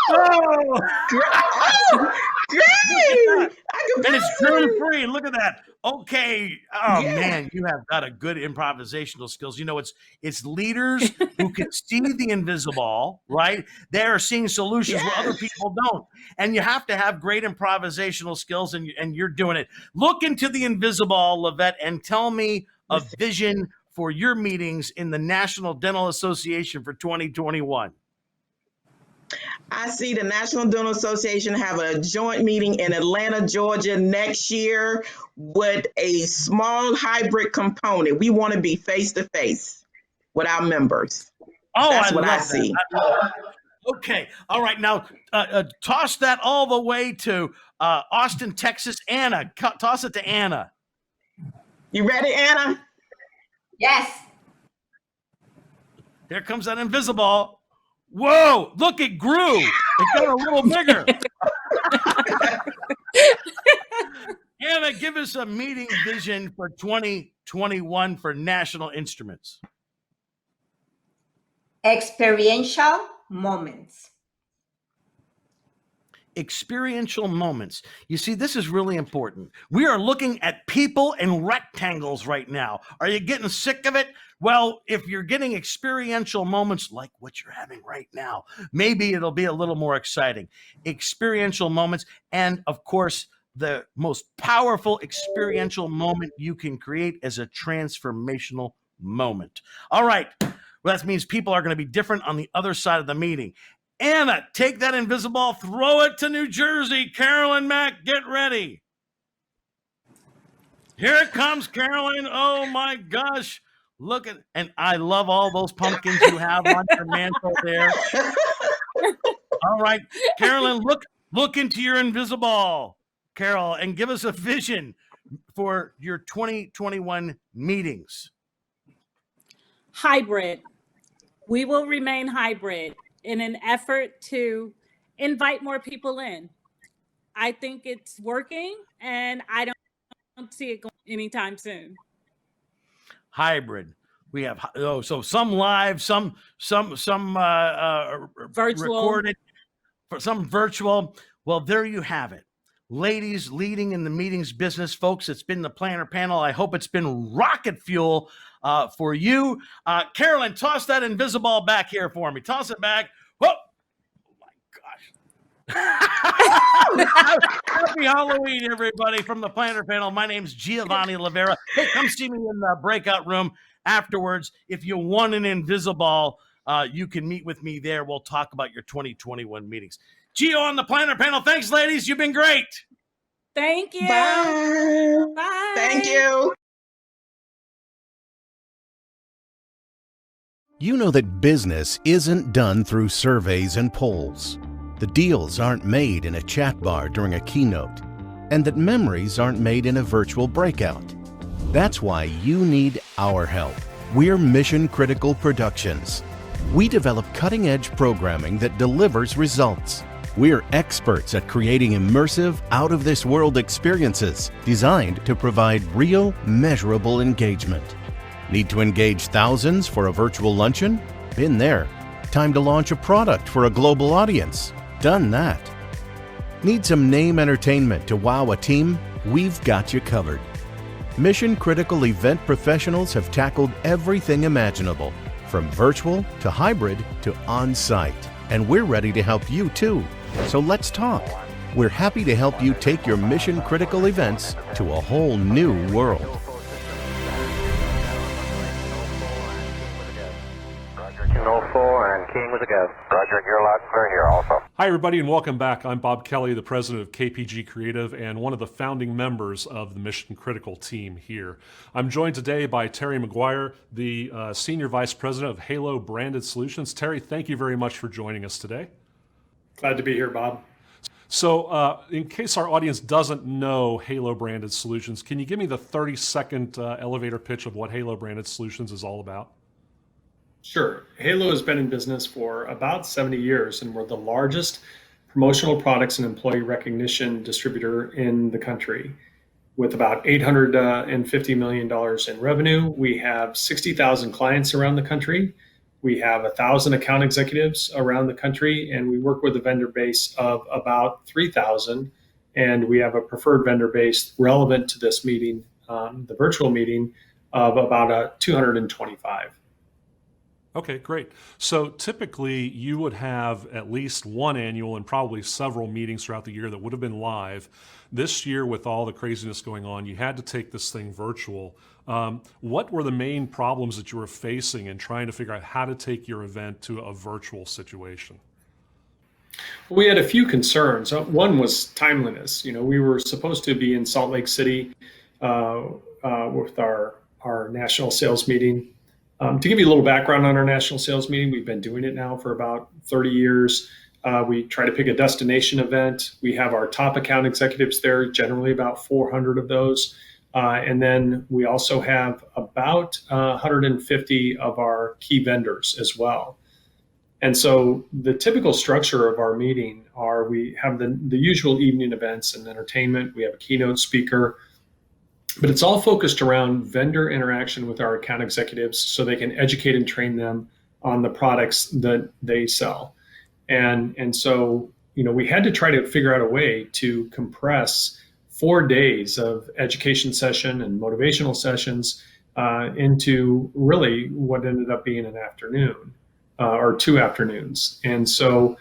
Oh! Great! And it's germ-free. Look at that. Okay. Oh, man, you have got a good improvisational skills. You know, it's leaders who can see the invisible, right? They are seeing solutions where other people don't. And you have to have great improvisational skills, and you're doing it. Look into the invisible, Lavette, and tell me a vision for your meetings in the National Dental Association for 2021. I see the National Dental Association have a joint meeting in Atlanta, Georgia next year with a small hybrid component. We want to be face-to-face with our members. Oh, That's what I love see. that. Okay. All right. Now, toss that all the way to Austin, Texas. Anna, toss it to Anna. You ready, Anna? Yes. Here comes that invisible. Whoa, look, it grew. It got a little bigger. Anna, give us a meeting vision for 2021 for National Instruments. Experiential moments. Experiential moments. You see, this is really important. We are looking at people in rectangles right now. Are you getting sick of it? Well, if you're getting experiential moments like what you're having right now, maybe it'll be a little more exciting. Experiential moments. And of course, the most powerful experiential moment you can create is a transformational moment. All right. Well, that means people are going to be different on the other side of the meeting. Anna, take that invisible, throw it to New Jersey. Carolyn Mack, get ready. Here it comes, Carolyn. Oh my gosh. Look at, and I love all those pumpkins you have on your mantle there. All right, Carolyn, look into your invisible, Carol, and give us a vision for your 2021 meetings. Hybrid. We will remain hybrid in an effort to invite more people in. I think it's working, and I don't see it going anytime soon. Hybrid. We have so some live, some virtual, recorded, for some virtual. Well, there you have it. Ladies leading in the meetings business, folks. It's been the Planner Panel. I hope it's been rocket fuel for you. Carolyn, toss that invisible back here for me. Toss it back. Whoa. Happy Halloween, everybody, from the Planner Panel. My name's Giovanni Lavera. Hey, come see me in the breakout room afterwards. If you want an invisible, you can meet with me there. We'll talk about your 2021 meetings. Gio on the Planner Panel. Thanks, ladies. You've been great. Thank you. Bye. Bye. Thank you. You know that business isn't done through surveys and polls. The deals aren't made in a chat bar during a keynote, and that memories aren't made in a virtual breakout. That's why you need our help. We're Mission Critical Productions. We develop cutting-edge programming that delivers results. We're experts at creating immersive, out-of-this-world experiences designed to provide real, measurable engagement. Need to engage thousands for a virtual luncheon? Been there. Time to launch a product for a global audience? Done that. Need some name entertainment to wow a team? We've got you covered. Mission Critical event professionals have tackled everything imaginable, from virtual to hybrid to on-site. And we're ready to help you too. So let's talk. We're happy to help you take your mission-critical events to a whole new world. Roger, 4 and King was a go. Roger, you're loud and clear here also. Hi, everybody, and welcome back. I'm Bob Kelly, the president of KPG Creative and one of the founding members of the Mission Critical team here. I'm joined today by Terry McGuire, the senior vice president of Halo Branded Solutions. Terry, thank you very much for joining us today. Glad to be here, Bob. So in case our audience doesn't know Halo Branded Solutions, can you give me the 30-second elevator pitch of what Halo Branded Solutions is all about? Sure. Halo has been in business for about 70 years, and we're the largest promotional products and employee recognition distributor in the country. With about $850 million in revenue, we have 60,000 clients around the country. We have 1,000 account executives around the country, and we work with a vendor base of about 3,000. And we have a preferred vendor base relevant to this meeting, the virtual meeting, of about 225. Okay, great. So typically you would have at least one annual and probably several meetings throughout the year that would have been live. This year, with all the craziness going on, you had to take this thing virtual. What were the main problems that you were facing in trying to figure out how to take your event to a virtual situation? We had a few concerns. One was timeliness. We were supposed to be in Salt Lake City with our national sales meeting. To give you a little background on our national sales meeting, we've been doing it now for about 30 years. We try to pick a destination event. We have our top account executives there, generally about 400 of those. And then we also have about 150 of our key vendors as well. And so the typical structure of our meeting are we have the usual evening events and entertainment. We have a keynote speaker. But it's all focused around vendor interaction with our account executives so they can educate and train them on the products that they sell. And so, we had to try to figure out a way to compress 4 days of education session and motivational sessions into really what ended up being an afternoon or 2 afternoons. And so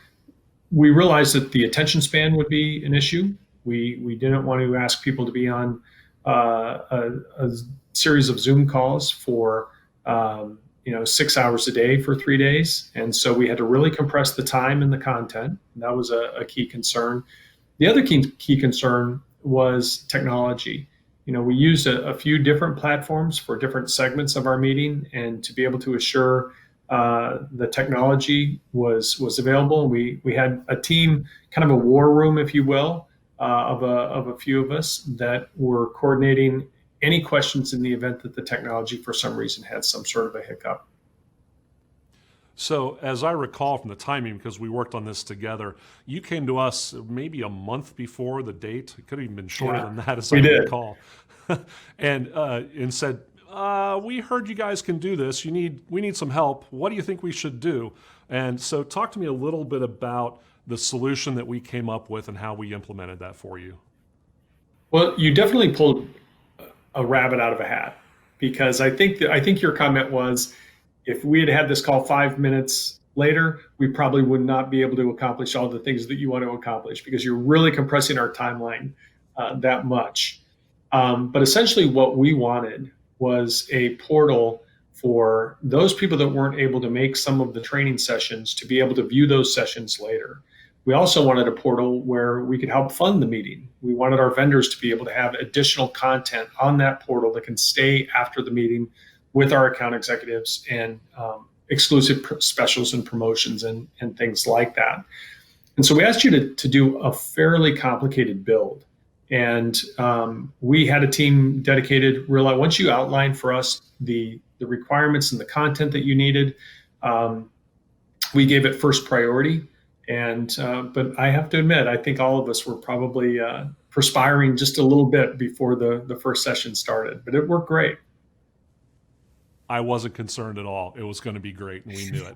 we realized that the attention span would be an issue. We didn't want to ask people to be on a series of Zoom calls for 6 hours a day for 3 days. And so we had to really compress the time and the content. That was a key concern. The other key concern was technology. We used a few different platforms for different segments of our meeting, and to be able to assure the technology was available. We had a team, kind of a war room, if you will, of a few of us that were coordinating any questions in the event that the technology for some reason had some sort of a hiccup. So as I recall from the timing, because we worked on this together, you came to us maybe a month before the date. It could have even been shorter than that, as I recall. and said, we heard you guys can do this. We need some help. What do you think we should do? And so talk to me a little bit about the solution that we came up with and how we implemented that for you. Well, you definitely pulled a rabbit out of a hat, because I think your comment was, if we had had this call 5 minutes later, we probably would not be able to accomplish all the things that you want to accomplish, because you're really compressing our timeline that much. But essentially what we wanted was a portal for those people that weren't able to make some of the training sessions to be able to view those sessions later. We also wanted a portal where we could help fund the meeting. We wanted our vendors to be able to have additional content on that portal that can stay after the meeting with our account executives, and exclusive specials and promotions and things like that. And so we asked you to do a fairly complicated build. And we had a team dedicated, realize once you outlined for us the requirements and the content that you needed, we gave it first priority. And but I have to admit, I think all of us were probably perspiring just a little bit before the first session started, but it worked great. I wasn't concerned at all. It was going to be great, and we knew it.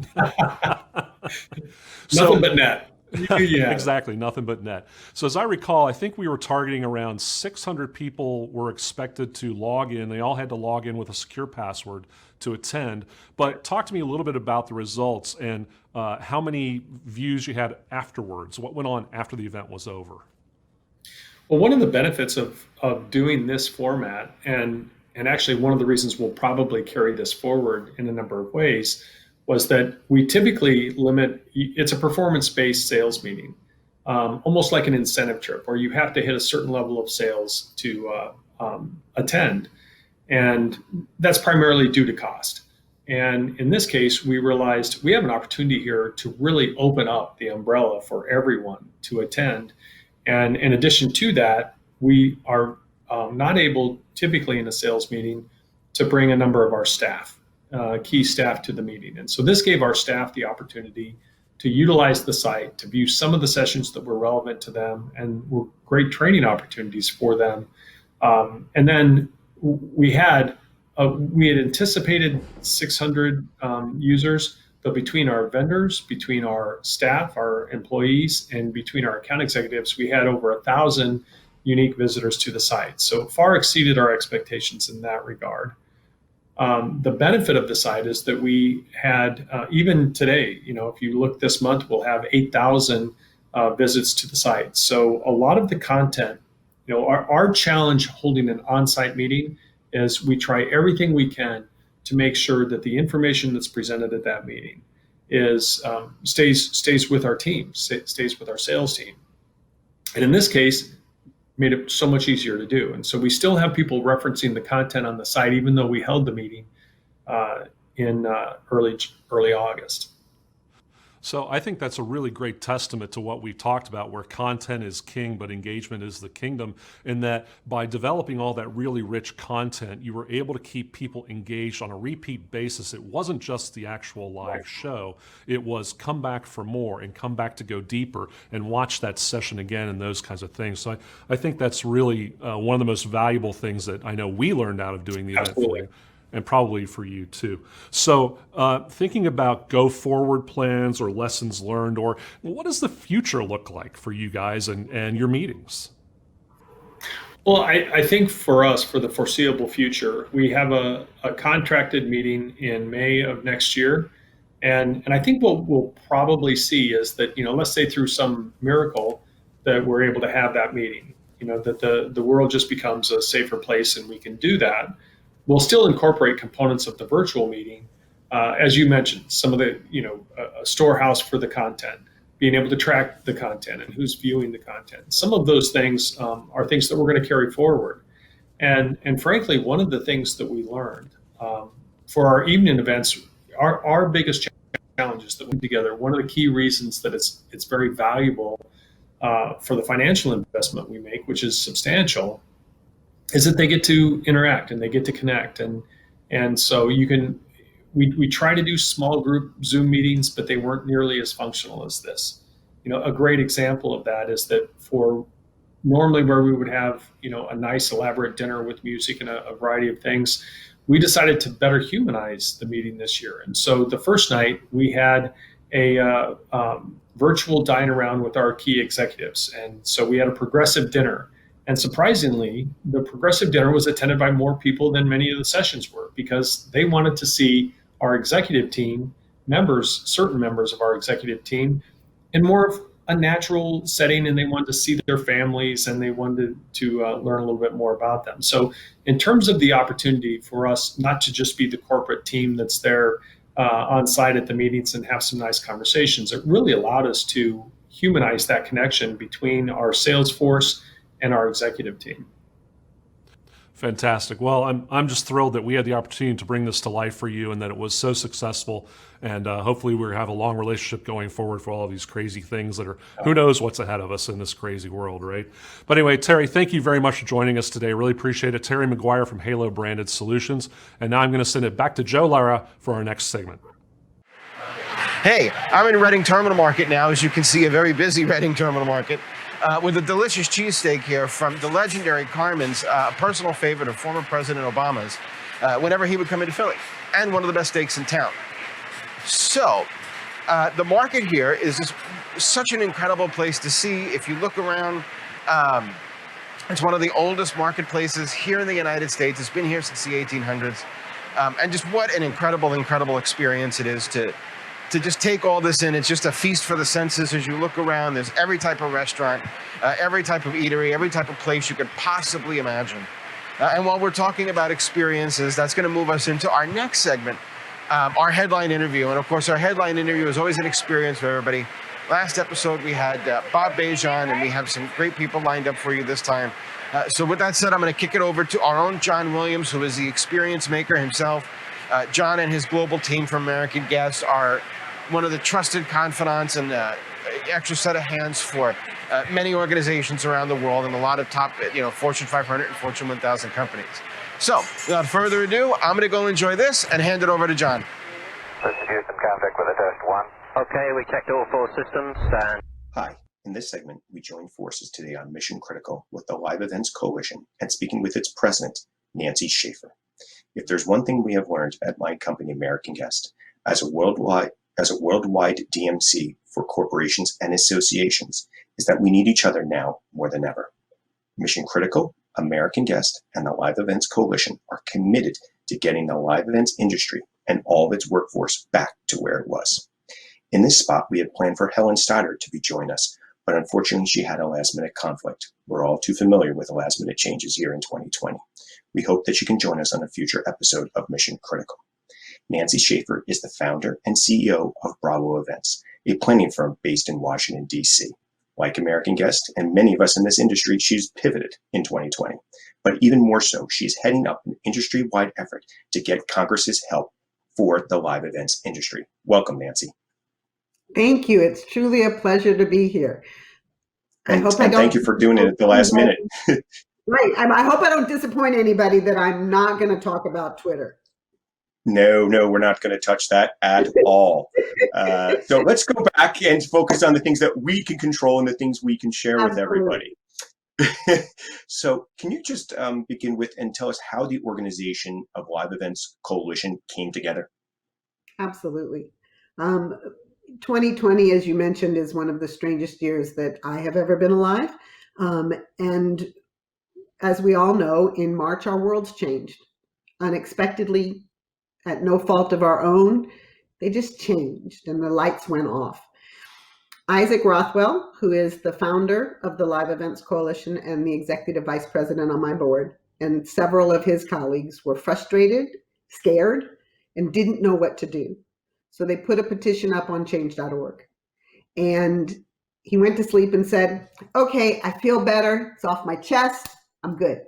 Nothing but net. Yeah. Exactly, nothing but net. So as I recall, I think we were targeting around 600 people were expected to log in. They all had to log in with a secure password to attend. But talk to me a little bit about the results and how many views you had afterwards. What went on after the event was over? Well, one of the benefits of doing this format, and actually one of the reasons we'll probably carry this forward in a number of ways, was that we typically limit, it's a performance-based sales meeting, almost like an incentive trip where you have to hit a certain level of sales to attend. And that's primarily due to cost. And in this case, we realized we have an opportunity here to really open up the umbrella for everyone to attend. And in addition to that, we are not able, typically in a sales meeting, to bring a number of our staff, key staff to the meeting. And so this gave our staff the opportunity to utilize the site, to view some of the sessions that were relevant to them and were great training opportunities for them. And then we had anticipated 600 users, but between our vendors, between our staff, our employees, and between our account executives, we had over 1,000 unique visitors to the site. So far exceeded our expectations in that regard. The benefit of the site is that we had, even today, if you look this month, we'll have 8,000 visits to the site. So a lot of the content, our challenge holding an on-site meeting is we try everything we can to make sure that the information that's presented at that meeting is stays with our team, stays with our sales team. And in this case, made it so much easier to do. And so we still have people referencing the content on the site, even though we held the meeting in early August. So I think that's a really great testament to what we've talked about, where content is king, but engagement is the kingdom, in that by developing all that really rich content, you were able to keep people engaged on a repeat basis. It wasn't just the actual live show. It was come back for more and come back to go deeper and watch that session again and those kinds of things. So I think that's really one of the most valuable things that I know we learned out of doing the event for you. And probably for you too. So thinking about go forward plans or lessons learned, or what does the future look like for you guys and your meetings? Well, I think for us, for the foreseeable future, we have a contracted meeting in May of next year. And I think what we'll probably see is that, let's say through some miracle that we're able to have that meeting, that the world just becomes a safer place and we can do that. We'll still incorporate components of the virtual meeting, as you mentioned, some of the, a storehouse for the content, being able to track the content and who's viewing the content. Some of those things are things that we're going to carry forward. And frankly, one of the things that we learned for our evening events, our biggest challenges that we put together, one of the key reasons that it's very valuable for the financial investment we make, which is substantial, is that they get to interact and they get to connect. And so we try to do small group Zoom meetings, but they weren't nearly as functional as this. A great example of that is that for normally where we would have, a nice elaborate dinner with music and a variety of things, we decided to better humanize the meeting this year. And so the first night we had a virtual dine around with our key executives. And so we had a progressive dinner. And surprisingly, the progressive dinner was attended by more people than many of the sessions were, because they wanted to see our executive team members, certain members of our executive team, in more of a natural setting, and they wanted to see their families and they wanted to learn a little bit more about them. So in terms of the opportunity for us not to just be the corporate team that's there on site at the meetings and have some nice conversations, it really allowed us to humanize that connection between our sales force and our executive team. Fantastic. Well, I'm just thrilled that we had the opportunity to bring this to life for you and that it was so successful. And hopefully we have a long relationship going forward for all of these crazy things that are, who knows what's ahead of us in this crazy world, right? But anyway, Terry, thank you very much for joining us today. Really appreciate it. Terry McGuire from Halo Branded Solutions. And now I'm going to send it back to Joe Lara for our next segment. Hey, I'm in Reading Terminal Market now. As you can see, a very busy Reading Terminal Market. With a delicious cheesesteak here from the legendary Carmen's, a personal favorite of former President Obama's, whenever he would come into Philly, and one of the best steaks in town. So, the market here is this such an incredible place to see. If you look around, it's one of the oldest marketplaces here in the United States. It's been here since the 1800s. And just what an incredible, incredible experience it is to just take all this in. It's just a feast for the senses as you look around. There's every type of restaurant, every type of eatery, every type of place you could possibly imagine. And while we're talking about experiences, that's going to move us into our next segment, our headline interview. And of course, our headline interview is always an experience for everybody. Last episode, we had Bob Bejan, and we have some great people lined up for you this time. So with that said, I'm going to kick it over to our own John Williams, who is the experience maker himself. John and his global team from American Guest are one of the trusted confidants and extra set of hands for many organizations around the world and a lot of top, Fortune 500 and Fortune 1000 companies. So without further ado, I'm going to go enjoy this and hand it over to John. This is Houston, contact with a test 1. Okay, we checked all 4 systems and... Hi. In this segment, we join forces today on Mission Critical with the Live Events Coalition and speaking with its president, Nancy Schaefer. If there's one thing we have learned at my company, American Guest, as a worldwide DMC for corporations and associations, is that we need each other now more than ever. Mission Critical, American Guest, and the Live Events Coalition are committed to getting the live events industry and all of its workforce back to where it was. In this spot, we had planned for Helen Stoddard to join us, but unfortunately she had a last-minute conflict. We're all too familiar with the last-minute changes here in 2020. We hope that you can join us on a future episode of Mission Critical. Nancy Schaefer is the founder and CEO of Bravo Events, a planning firm based in Washington, D.C. Like American Guest and many of us in this industry, she's pivoted in 2020. But even more so, she's heading up an industry-wide effort to get Congress's help for the live events industry. Welcome, Nancy. Thank you. It's truly a pleasure to be here. Thank you for doing it at the last minute. Right. I hope I don't disappoint anybody that I'm not going to talk about Twitter. No, we're not going to touch that at all. So let's go back and focus on the things that we can control and the things we can share with everybody. So can you just begin with and tell us how the organization of Live Events Coalition came together? Absolutely. 2020, as you mentioned, is one of the strangest years that I have ever been alive. And as we all know, in March, our world's changed unexpectedly, at no fault of our own. They just changed and the lights went off. Isaac Rothwell, who is the founder of the Live Events Coalition and the executive vice president on my board, and several of his colleagues were frustrated, scared, and didn't know what to do. So they put a petition up on change.org. And he went to sleep and said, okay, I feel better. It's off my chest. I'm good.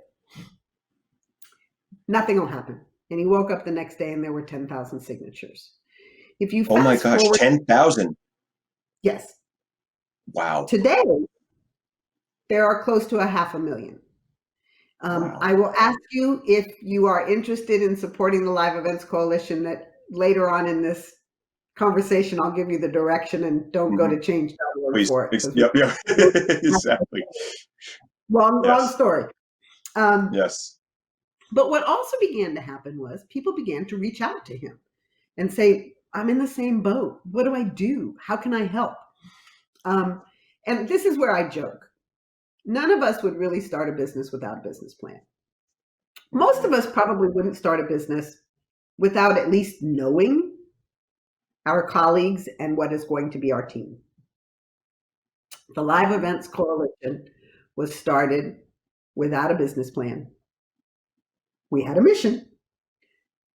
Nothing will happen. And he woke up the next day and there were 10,000 signatures. If you Oh my gosh, 10,000. Yes. Wow. Today, there are close to 500,000. Wow. I will ask you if you are interested in supporting the Live Events Coalition, that later on in this conversation, I'll give you the direction, and don't go to change.org for it. Yep. Exactly. Long story. Yes. But what also began to happen was people began to reach out to him and say, I'm in the same boat. What do I do? How can I help? And this is where I joke. None of us would really start a business without a business plan. Most of us probably wouldn't start a business without at least knowing our colleagues and what is going to be our team. The Live Events Coalition was started without a business plan. We had a mission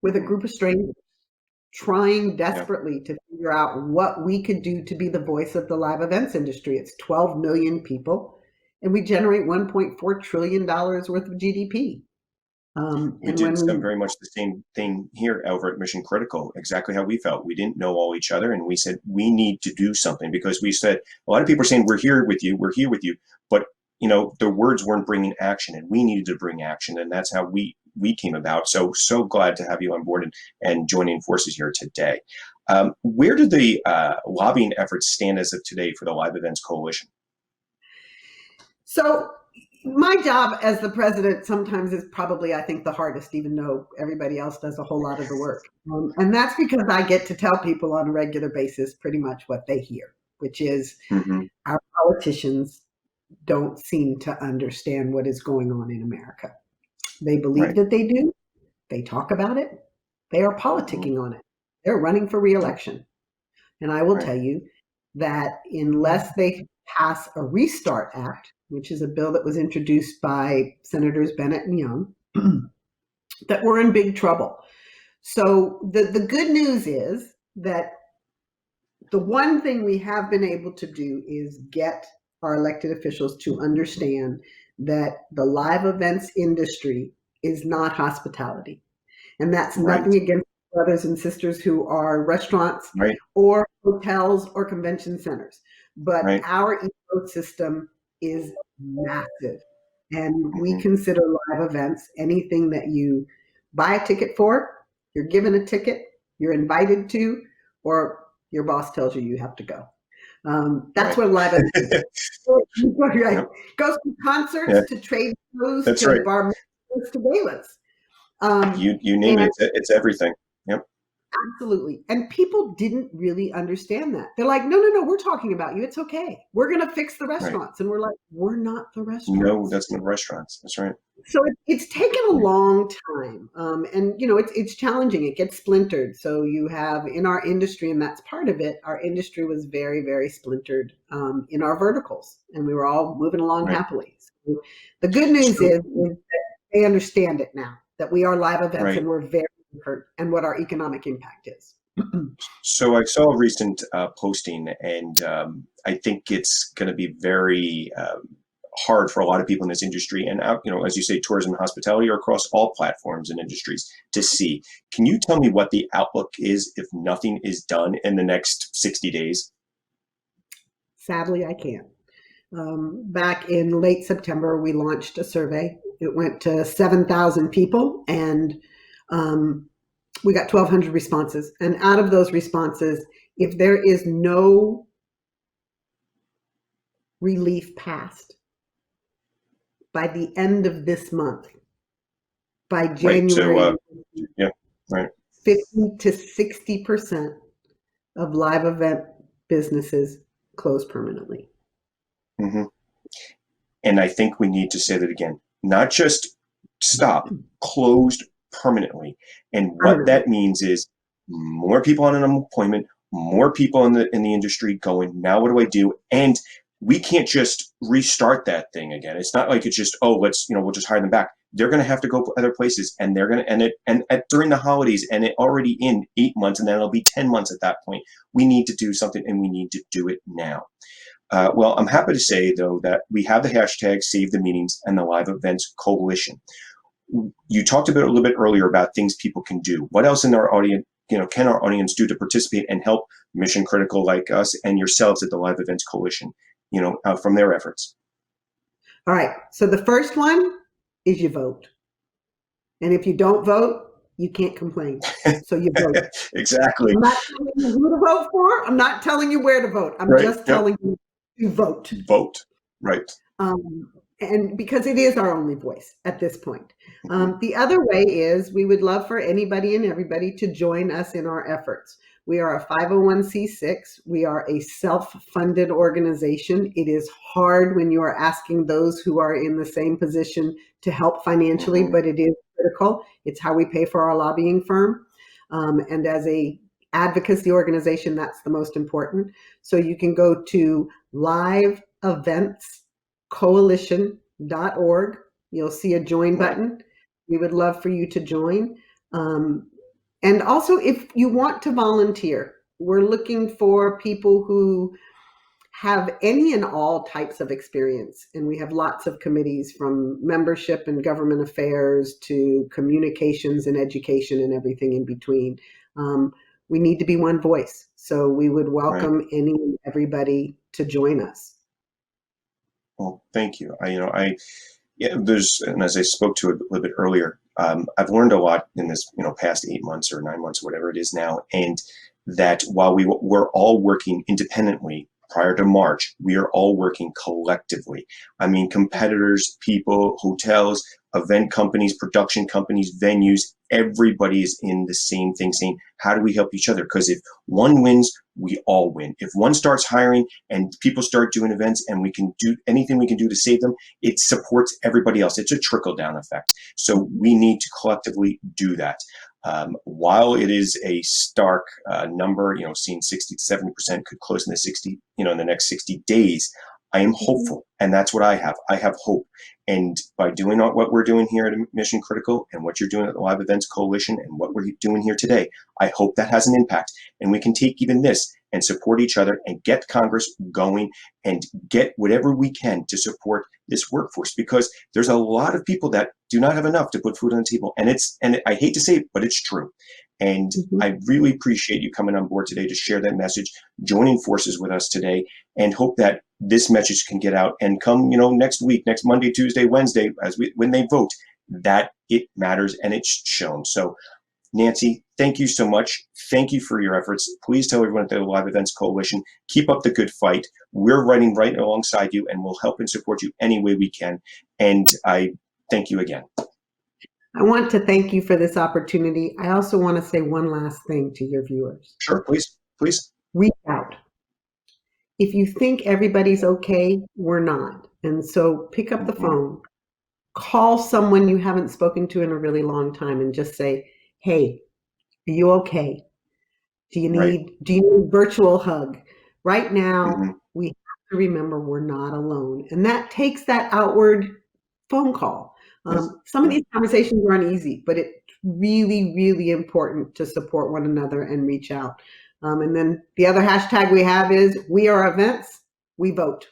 with a group of strangers trying desperately to figure out what we could do to be the voice of the live events industry. It's 12 million people, and we generate $1.4 trillion worth of GDP. We did some very much the same thing here over at Mission Critical, exactly how we felt. We didn't know all each other, and we said, we need to do something, because we said, a lot of people are saying, we're here with you, but the words weren't bringing action, and we needed to bring action, and that's how we came about. So glad to have you on board and joining forces here today. Where do the lobbying efforts stand as of today for the Live Events Coalition? So my job as the president sometimes is probably, I think, the hardest, even though everybody else does a whole lot of the work. And that's because I get to tell people on a regular basis pretty much what they hear, which is our politicians don't seem to understand what is going on in America. They believe that they do. They talk about it. They are politicking on it. They're running for re-election. And I will tell you that unless they pass a Restart Act, which is a bill that was introduced by Senators Bennett and Young, that we're in big trouble. So the good news is that the one thing we have been able to do is get our elected officials to understand that the live events industry is not hospitality. And that's nothing against brothers and sisters who are restaurants or hotels or convention centers. But our ecosystem is massive. And we consider live events anything that you buy a ticket for, you're given a ticket, you're invited to, or your boss tells you have to go. That's what live events is. Goes from concerts to trade shows to bar mitzvahs to galas. You name it, it's everything. Yep. Absolutely. And people didn't really understand that. They're like, no, we're talking about you. It's okay. We're going to fix the restaurants. And we're like, we're not the restaurants. No, that's not restaurants. That's right. So it's taken a long time. And, it's challenging. It gets splintered. So you have in our industry, and that's part of it, our industry was very, very splintered in our verticals. And we were all moving along happily. So the good news is that they understand it now, that we are live events and we're very hurt and what our economic impact is. So I saw a recent posting, and I think it's going to be very hard for a lot of people in this industry, and as you say, tourism and hospitality, or across all platforms and industries, to see. Can you tell me what the outlook is if nothing is done in the next 60 days? Sadly, I can't. Back in late September, we launched a survey. It went to 7,000 people, and we got 1,200 responses. And out of those responses, if there is no relief passed by the end of this month, by January, 50 to 60% of live event businesses close permanently. And I think we need to say that again, not just stop, closed permanently. And what that means is more people on unemployment, more people in the industry going, now what do I do? And we can't just restart that thing again. It's not like it's just, we'll just hire them back. They're going to have to go other places, and they're going to, during the holidays, and it already in 8 months, and then it'll be 10 months at that point. We need to do something, and we need to do it now. Well, I'm happy to say, though, that we have the hashtag Save the Meetings and the Live Events Coalition. You talked a little bit earlier about things people can do. What else in our audience, can our audience do to participate and help Mission Critical like us and yourselves at the Live Events Coalition, from their efforts? All right. So the first one is you vote. And if you don't vote, you can't complain. So you vote. Exactly. I'm not telling you who to vote for. I'm not telling you where to vote. I'm just telling you to vote. Vote. Right. And because it is our only voice at this point. The other way is we would love for anybody and everybody to join us in our efforts. We are a 501c6. We are a self-funded organization. It is hard when you are asking those who are in the same position to help financially, but it is critical. It's how we pay for our lobbying firm. And as a advocacy organization, that's the most important. So you can go to liveeventscoalition.org. You'll see a join button. We would love for you to join. And also, if you want to volunteer, we're looking for people who have any and all types of experience. And we have lots of committees, from membership and government affairs to communications and education and everything in between. We need to be one voice. So we would welcome any and everybody to join us. Well, thank you. And as I spoke to a little bit earlier, I've learned a lot in this, past 8 months or 9 months, whatever it is now, and that while we're all working independently, prior to March, we are all working collectively. I mean, competitors, people, hotels, event companies, production companies, venues, everybody is in the same thing, saying, how do we help each other? Because if one wins, we all win. If one starts hiring and people start doing events and we can do anything we can do to save them, it supports everybody else. It's a trickle-down effect. So we need to collectively do that. While it is a stark number, seeing 60 to 70% could close in the 60, in the next 60 days, I am hopeful, and that's what I have. I have hope. And by doing what we're doing here at Mission Critical and what you're doing at the Live Events Coalition and what we're doing here today, I hope that has an impact. And we can take even this and support each other and get Congress going and get whatever we can to support this workforce, because there's a lot of people that do not have enough to put food on the table. And I hate to say it, but it's true. And I really appreciate you coming on board today to share that message, joining forces with us today, and hope that this message can get out and come, next week, next Monday, Tuesday, Wednesday, when they vote, that it matters and it's shown. So Nancy, thank you so much. Thank you for your efforts. Please tell everyone at the Live Events Coalition, keep up the good fight. We're running right alongside you and we'll help and support you any way we can. And I thank you again. I want to thank you for this opportunity. I also want to say one last thing to your viewers. Sure, please. Reach out. If you think everybody's okay, we're not. And so pick up the phone, call someone you haven't spoken to in a really long time and just say, hey, are you okay? Do you need a virtual hug? Right now, we have to remember we're not alone. And that takes that outward phone call. Some of these conversations aren't easy, but it's really, really important to support one another and reach out. And then the other hashtag we have is We Are Events, We Vote.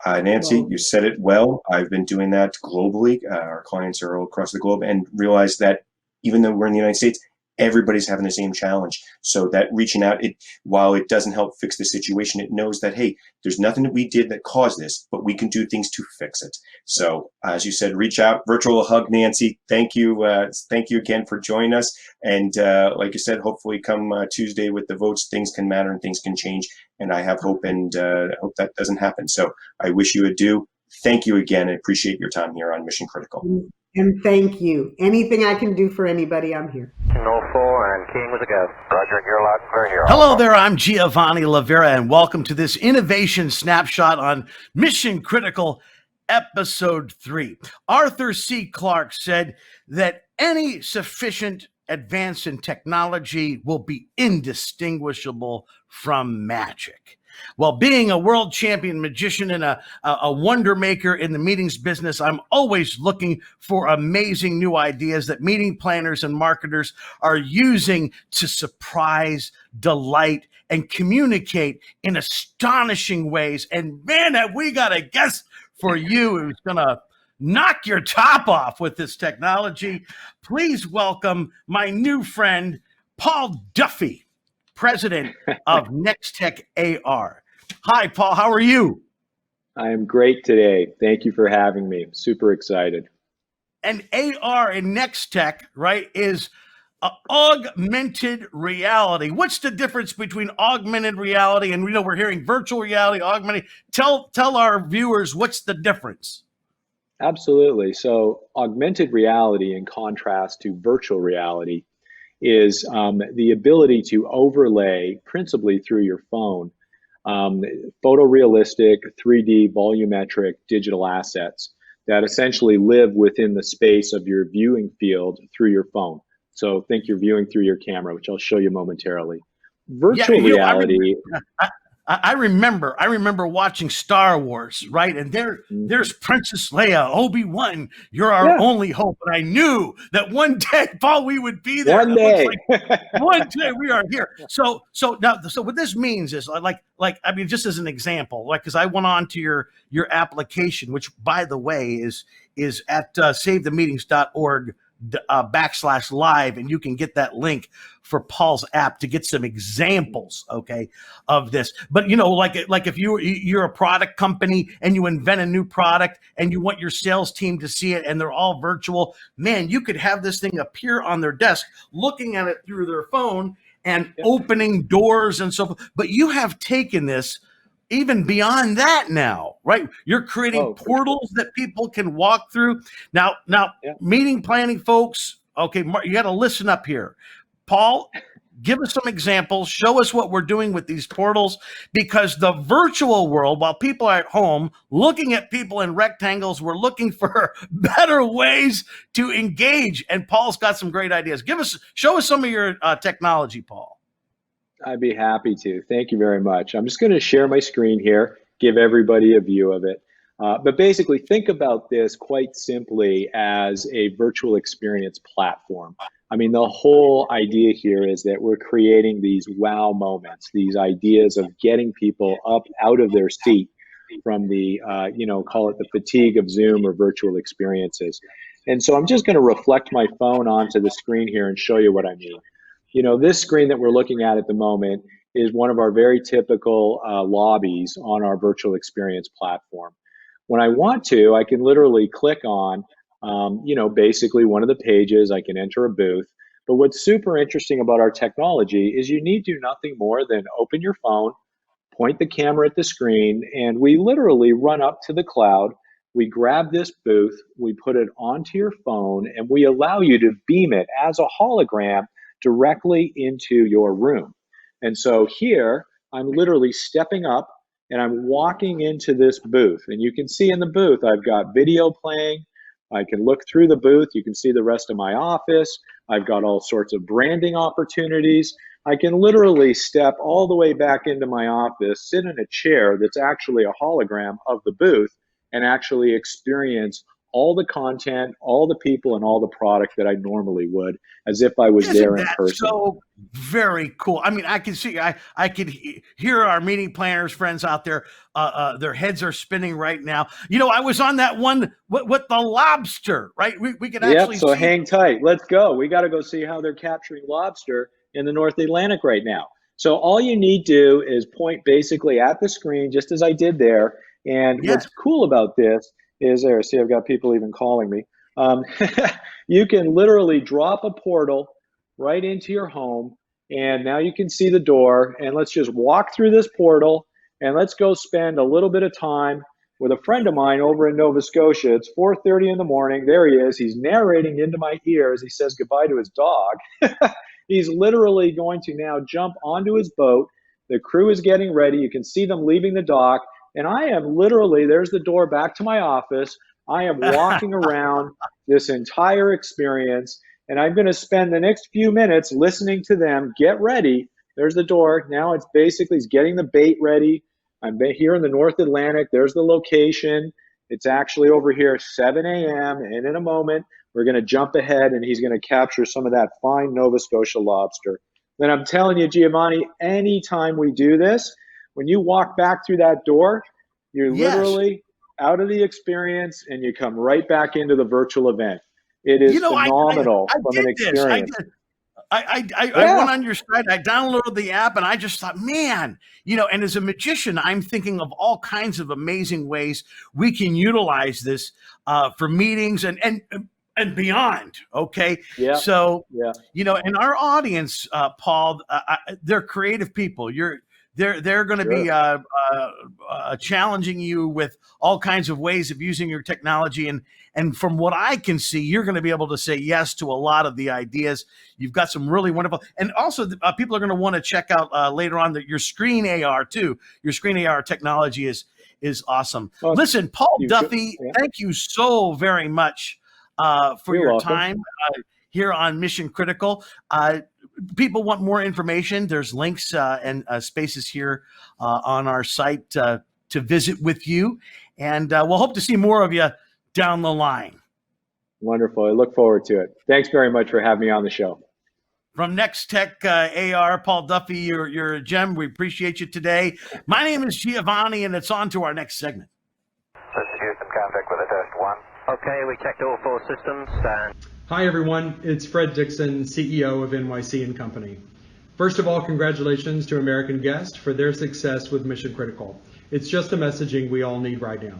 Nancy, you said it well. I've been doing that globally. Our clients are all across the globe, and realize that even though we're in the United States, everybody's having the same challenge. So that reaching out, while it doesn't help fix the situation, it knows that, hey, there's nothing that we did that caused this, but we can do things to fix it. So as you said, reach out, virtual hug, Nancy. Thank you. Thank you again for joining us. And like you said, hopefully come Tuesday with the votes, things can matter and things can change. And I have hope, and hope that doesn't happen. So I wish you adieu. Thank you again. I appreciate your time here on Mission Critical. And thank you. Anything I can do for anybody, I'm here. All 4 and King was a go. Roger, you're loud and clear here. Hello there, I'm Giovanni Lavera, and welcome to this Innovation Snapshot on Mission Critical Episode 3. Arthur C. Clarke said that any sufficient advance in technology will be indistinguishable from magic. Well, being a world champion magician and a wonder maker in the meetings business, I'm always looking for amazing new ideas that meeting planners and marketers are using to surprise, delight, and communicate in astonishing ways. And man, have we got a guest for you who's going to knock your top off with this technology. Please welcome my new friend, Paul Duffy, president of Nextech AR. Hi, Paul. How are you? I am great today. Thank you for having me. Super excited. And AR in Nextech, right, is augmented reality. What's the difference between augmented reality and, we're hearing virtual reality, augmented? Tell our viewers what's the difference. Absolutely. So augmented reality, in contrast to virtual reality, is the ability to overlay, principally through your phone, photorealistic, 3D, volumetric digital assets that essentially live within the space of your viewing field through your phone. So think you're viewing through your camera, which I'll show you momentarily. Virtual reality. I remember watching Star Wars, right? And there's Princess Leia, Obi-Wan, you're our only hope. And I knew that one day, Paul, we would be there. One day. One day we are here. So what this means is just as an example, because I went on to your application, which by the way is at savethemeetings.org /live, and you can get that link for Paul's app to get some examples, okay, of this. But like if you're a product company and you invent a new product and you want your sales team to see it and they're all virtual, man, you could have this thing appear on their desk looking at it through their phone, and opening doors and so forth. But you have taken this even beyond that now, right? You're creating portals that people can walk through. Now, meeting planning folks, okay, you got to listen up here. Paul, give us some examples. Show us what we're doing with these portals, because the virtual world, while people are at home looking at people in rectangles, we're looking for better ways to engage. And Paul's got some great ideas. Show us some of your technology, Paul. I'd be happy to. Thank you very much. I'm just going to share my screen here, give everybody a view of it. But basically, think about this quite simply as a virtual experience platform. I mean, the whole idea here is that we're creating these wow moments, these ideas of getting people up out of their seat from the, call it the fatigue of Zoom or virtual experiences. And so I'm just going to reflect my phone onto the screen here and show you what I mean. You know, this screen that we're looking at the moment is one of our very typical lobbies on our virtual experience platform. When I want to, I can literally click on basically one of the pages. I can enter a booth. But what's super interesting about our technology is you need do nothing more than open your phone, point the camera at the screen, and we literally run up to the cloud. We grab this booth, we put it onto your phone, and we allow you to beam it as a hologram directly into your room. And so here, I'm literally stepping up and I'm walking into this booth. And you can see in the booth, I've got video playing. I can look through the booth. You can see the rest of my office. I've got all sorts of branding opportunities. I can literally step all the way back into my office, sit in a chair that's actually a hologram of the booth, and actually experience all the content, all the people, and all the product that I normally would, as if I was there in person. So very cool. I mean, I can see, I could hear our meeting planners friends out there. Their heads are spinning right now. You know, I was on that one with the lobster, right? We could actually so see. Hang tight. Let's go. We got to go see how they're capturing lobster in the North Atlantic right now. So all you need to do is point basically at the screen, just as I did there. And what's cool about this is there. See, I've got people even calling me. You can literally drop a portal right into your home, and now you can see the door. And let's just walk through this portal, and let's go spend a little bit of time with a friend of mine over in Nova Scotia. It's 4:30 in the morning. There he is. He's narrating into my ear as he says goodbye to his dog. He's literally going to now jump onto his boat. The crew is getting ready. You can see them leaving the dock. And I am literally, there's the door back to my office. I am walking around this entire experience, and I'm going to spend the next few minutes listening to them get ready. There's the door. Now it's basically, he's getting the bait ready. I'm here in the North Atlantic. There's the location. It's actually over here, 7 a.m. And in a moment, we're going to jump ahead, and he's going to capture some of that fine Nova Scotia lobster. Then I'm telling you, Giovanni, anytime we do this, when you walk back through that door, you're literally out of the experience and you come right back into the virtual event. It is phenomenal from an experience. I went on your site, I downloaded the app, and I just thought, man, and as a magician, I'm thinking of all kinds of amazing ways we can utilize this for meetings and beyond. Okay. Yeah. So, in our audience, Paul, they're creative people. They're going to be challenging you with all kinds of ways of using your technology. And from what I can see, you're going to be able to say yes to a lot of the ideas. You've got some really wonderful, and also people are going to want to check out later on your screen AR too. Your screen AR technology is awesome. Well, listen, Paul Duffy, thank you so very much for your time here on Mission Critical. People want more information. There's links and spaces here on our site to visit with you. And we'll hope to see more of you down the line. Wonderful. I look forward to it. Thanks very much for having me on the show. From Next Tech AR, Paul Duffy, you're a gem. We appreciate you today. My name is Giovanni, and it's on to our next segment. This is Houston, contact with a test 1. Okay, we checked all 4 systems and... Hi everyone, it's Fred Dixon, CEO of NYC & Company. First of all, congratulations to American Guest for their success with Mission Critical. It's just the messaging we all need right now.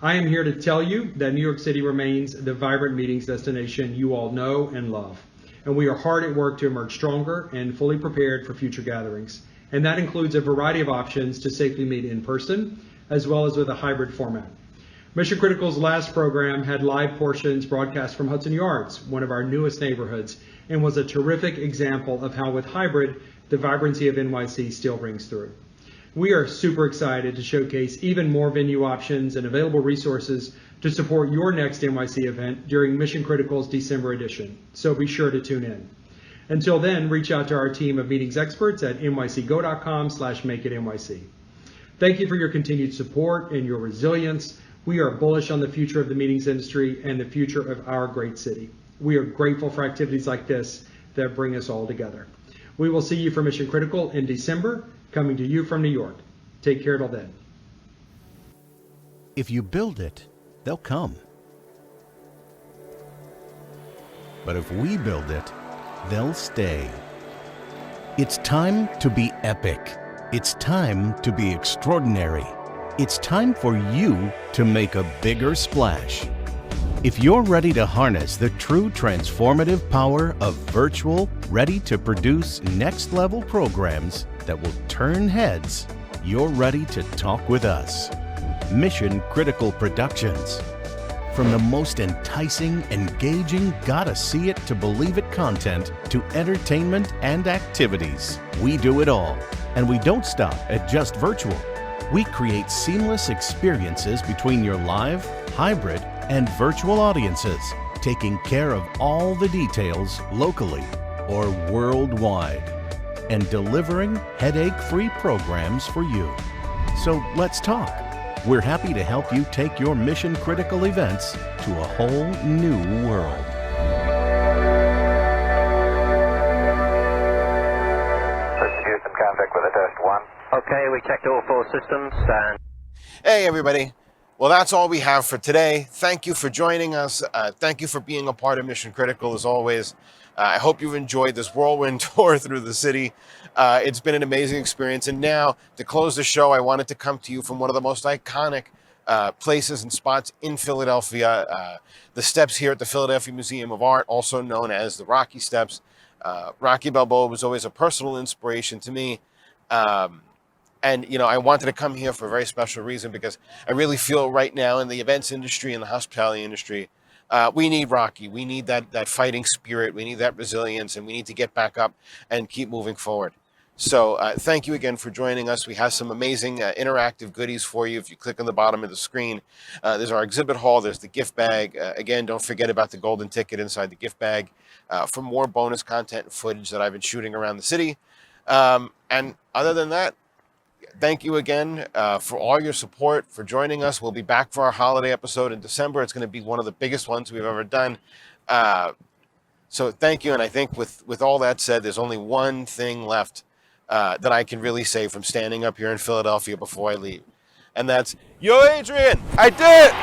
I am here to tell you that New York City remains the vibrant meetings destination you all know and love. and we are hard at work to emerge stronger and fully prepared for future gatherings. And that includes a variety of options to safely meet in person, as well as with a hybrid format. Mission Critical's last program had live portions broadcast from Hudson Yards, one of our newest neighborhoods, and was a terrific example of how with hybrid, the vibrancy of NYC still rings through. We are super excited to showcase even more venue options and available resources to support your next NYC event during Mission Critical's December edition, so be sure to tune in. Until then, reach out to our team of meetings experts at nycgo.com/makeitnyc. Thank you for your continued support and your resilience. We are bullish on the future of the meetings industry and the future of our great city. We are grateful for activities like this that bring us all together. We will see you for Mission Critical in December, coming to you from New York. Take care till then. If you build it, they'll come. But if we build it, they'll stay. It's time to be epic. It's time to be extraordinary. It's time for you to make a bigger splash. If you're ready to harness the true transformative power of virtual, ready to produce next level programs that will turn heads, you're ready to talk with us. Mission Critical Productions. From the most enticing, engaging, gotta see it to believe it content to entertainment and activities, we do it all. And we don't stop at just virtual. We create seamless experiences between your live, hybrid, and virtual audiences, taking care of all the details locally or worldwide, and delivering headache-free programs for you. So let's talk. We're happy to help you take your Mission Critical events to a whole new world. This is Houston, contact with a test 1. Okay, we checked all 4 systems and... Hey, everybody. Well, that's all we have for today. Thank you for joining us. Thank you for being a part of Mission Critical, as always. I hope you've enjoyed this whirlwind tour through the city. It's been an amazing experience. And now, to close the show, I wanted to come to you from one of the most iconic places and spots in Philadelphia, the steps here at the Philadelphia Museum of Art, also known as the Rocky Steps. Rocky Balboa was always a personal inspiration to me. And, you know, I wanted to come here for a very special reason, because I really feel right now in the events industry and the hospitality industry, we need Rocky. We need that fighting spirit. We need that resilience, and we need to get back up and keep moving forward. So thank you again for joining us. We have some amazing interactive goodies for you. If you click on the bottom of the screen, there's our exhibit hall. There's the gift bag. Again, don't forget about the golden ticket inside the gift bag for more bonus content and footage that I've been shooting around the city. And other than that, thank you again for all your support, for joining us. We'll be back for our holiday episode in December. It's going to be one of the biggest ones we've ever done. So thank you. And I think with all that said, there's only one thing left that I can really say from standing up here in Philadelphia before I leave. And that's, yo, Adrian, I did it!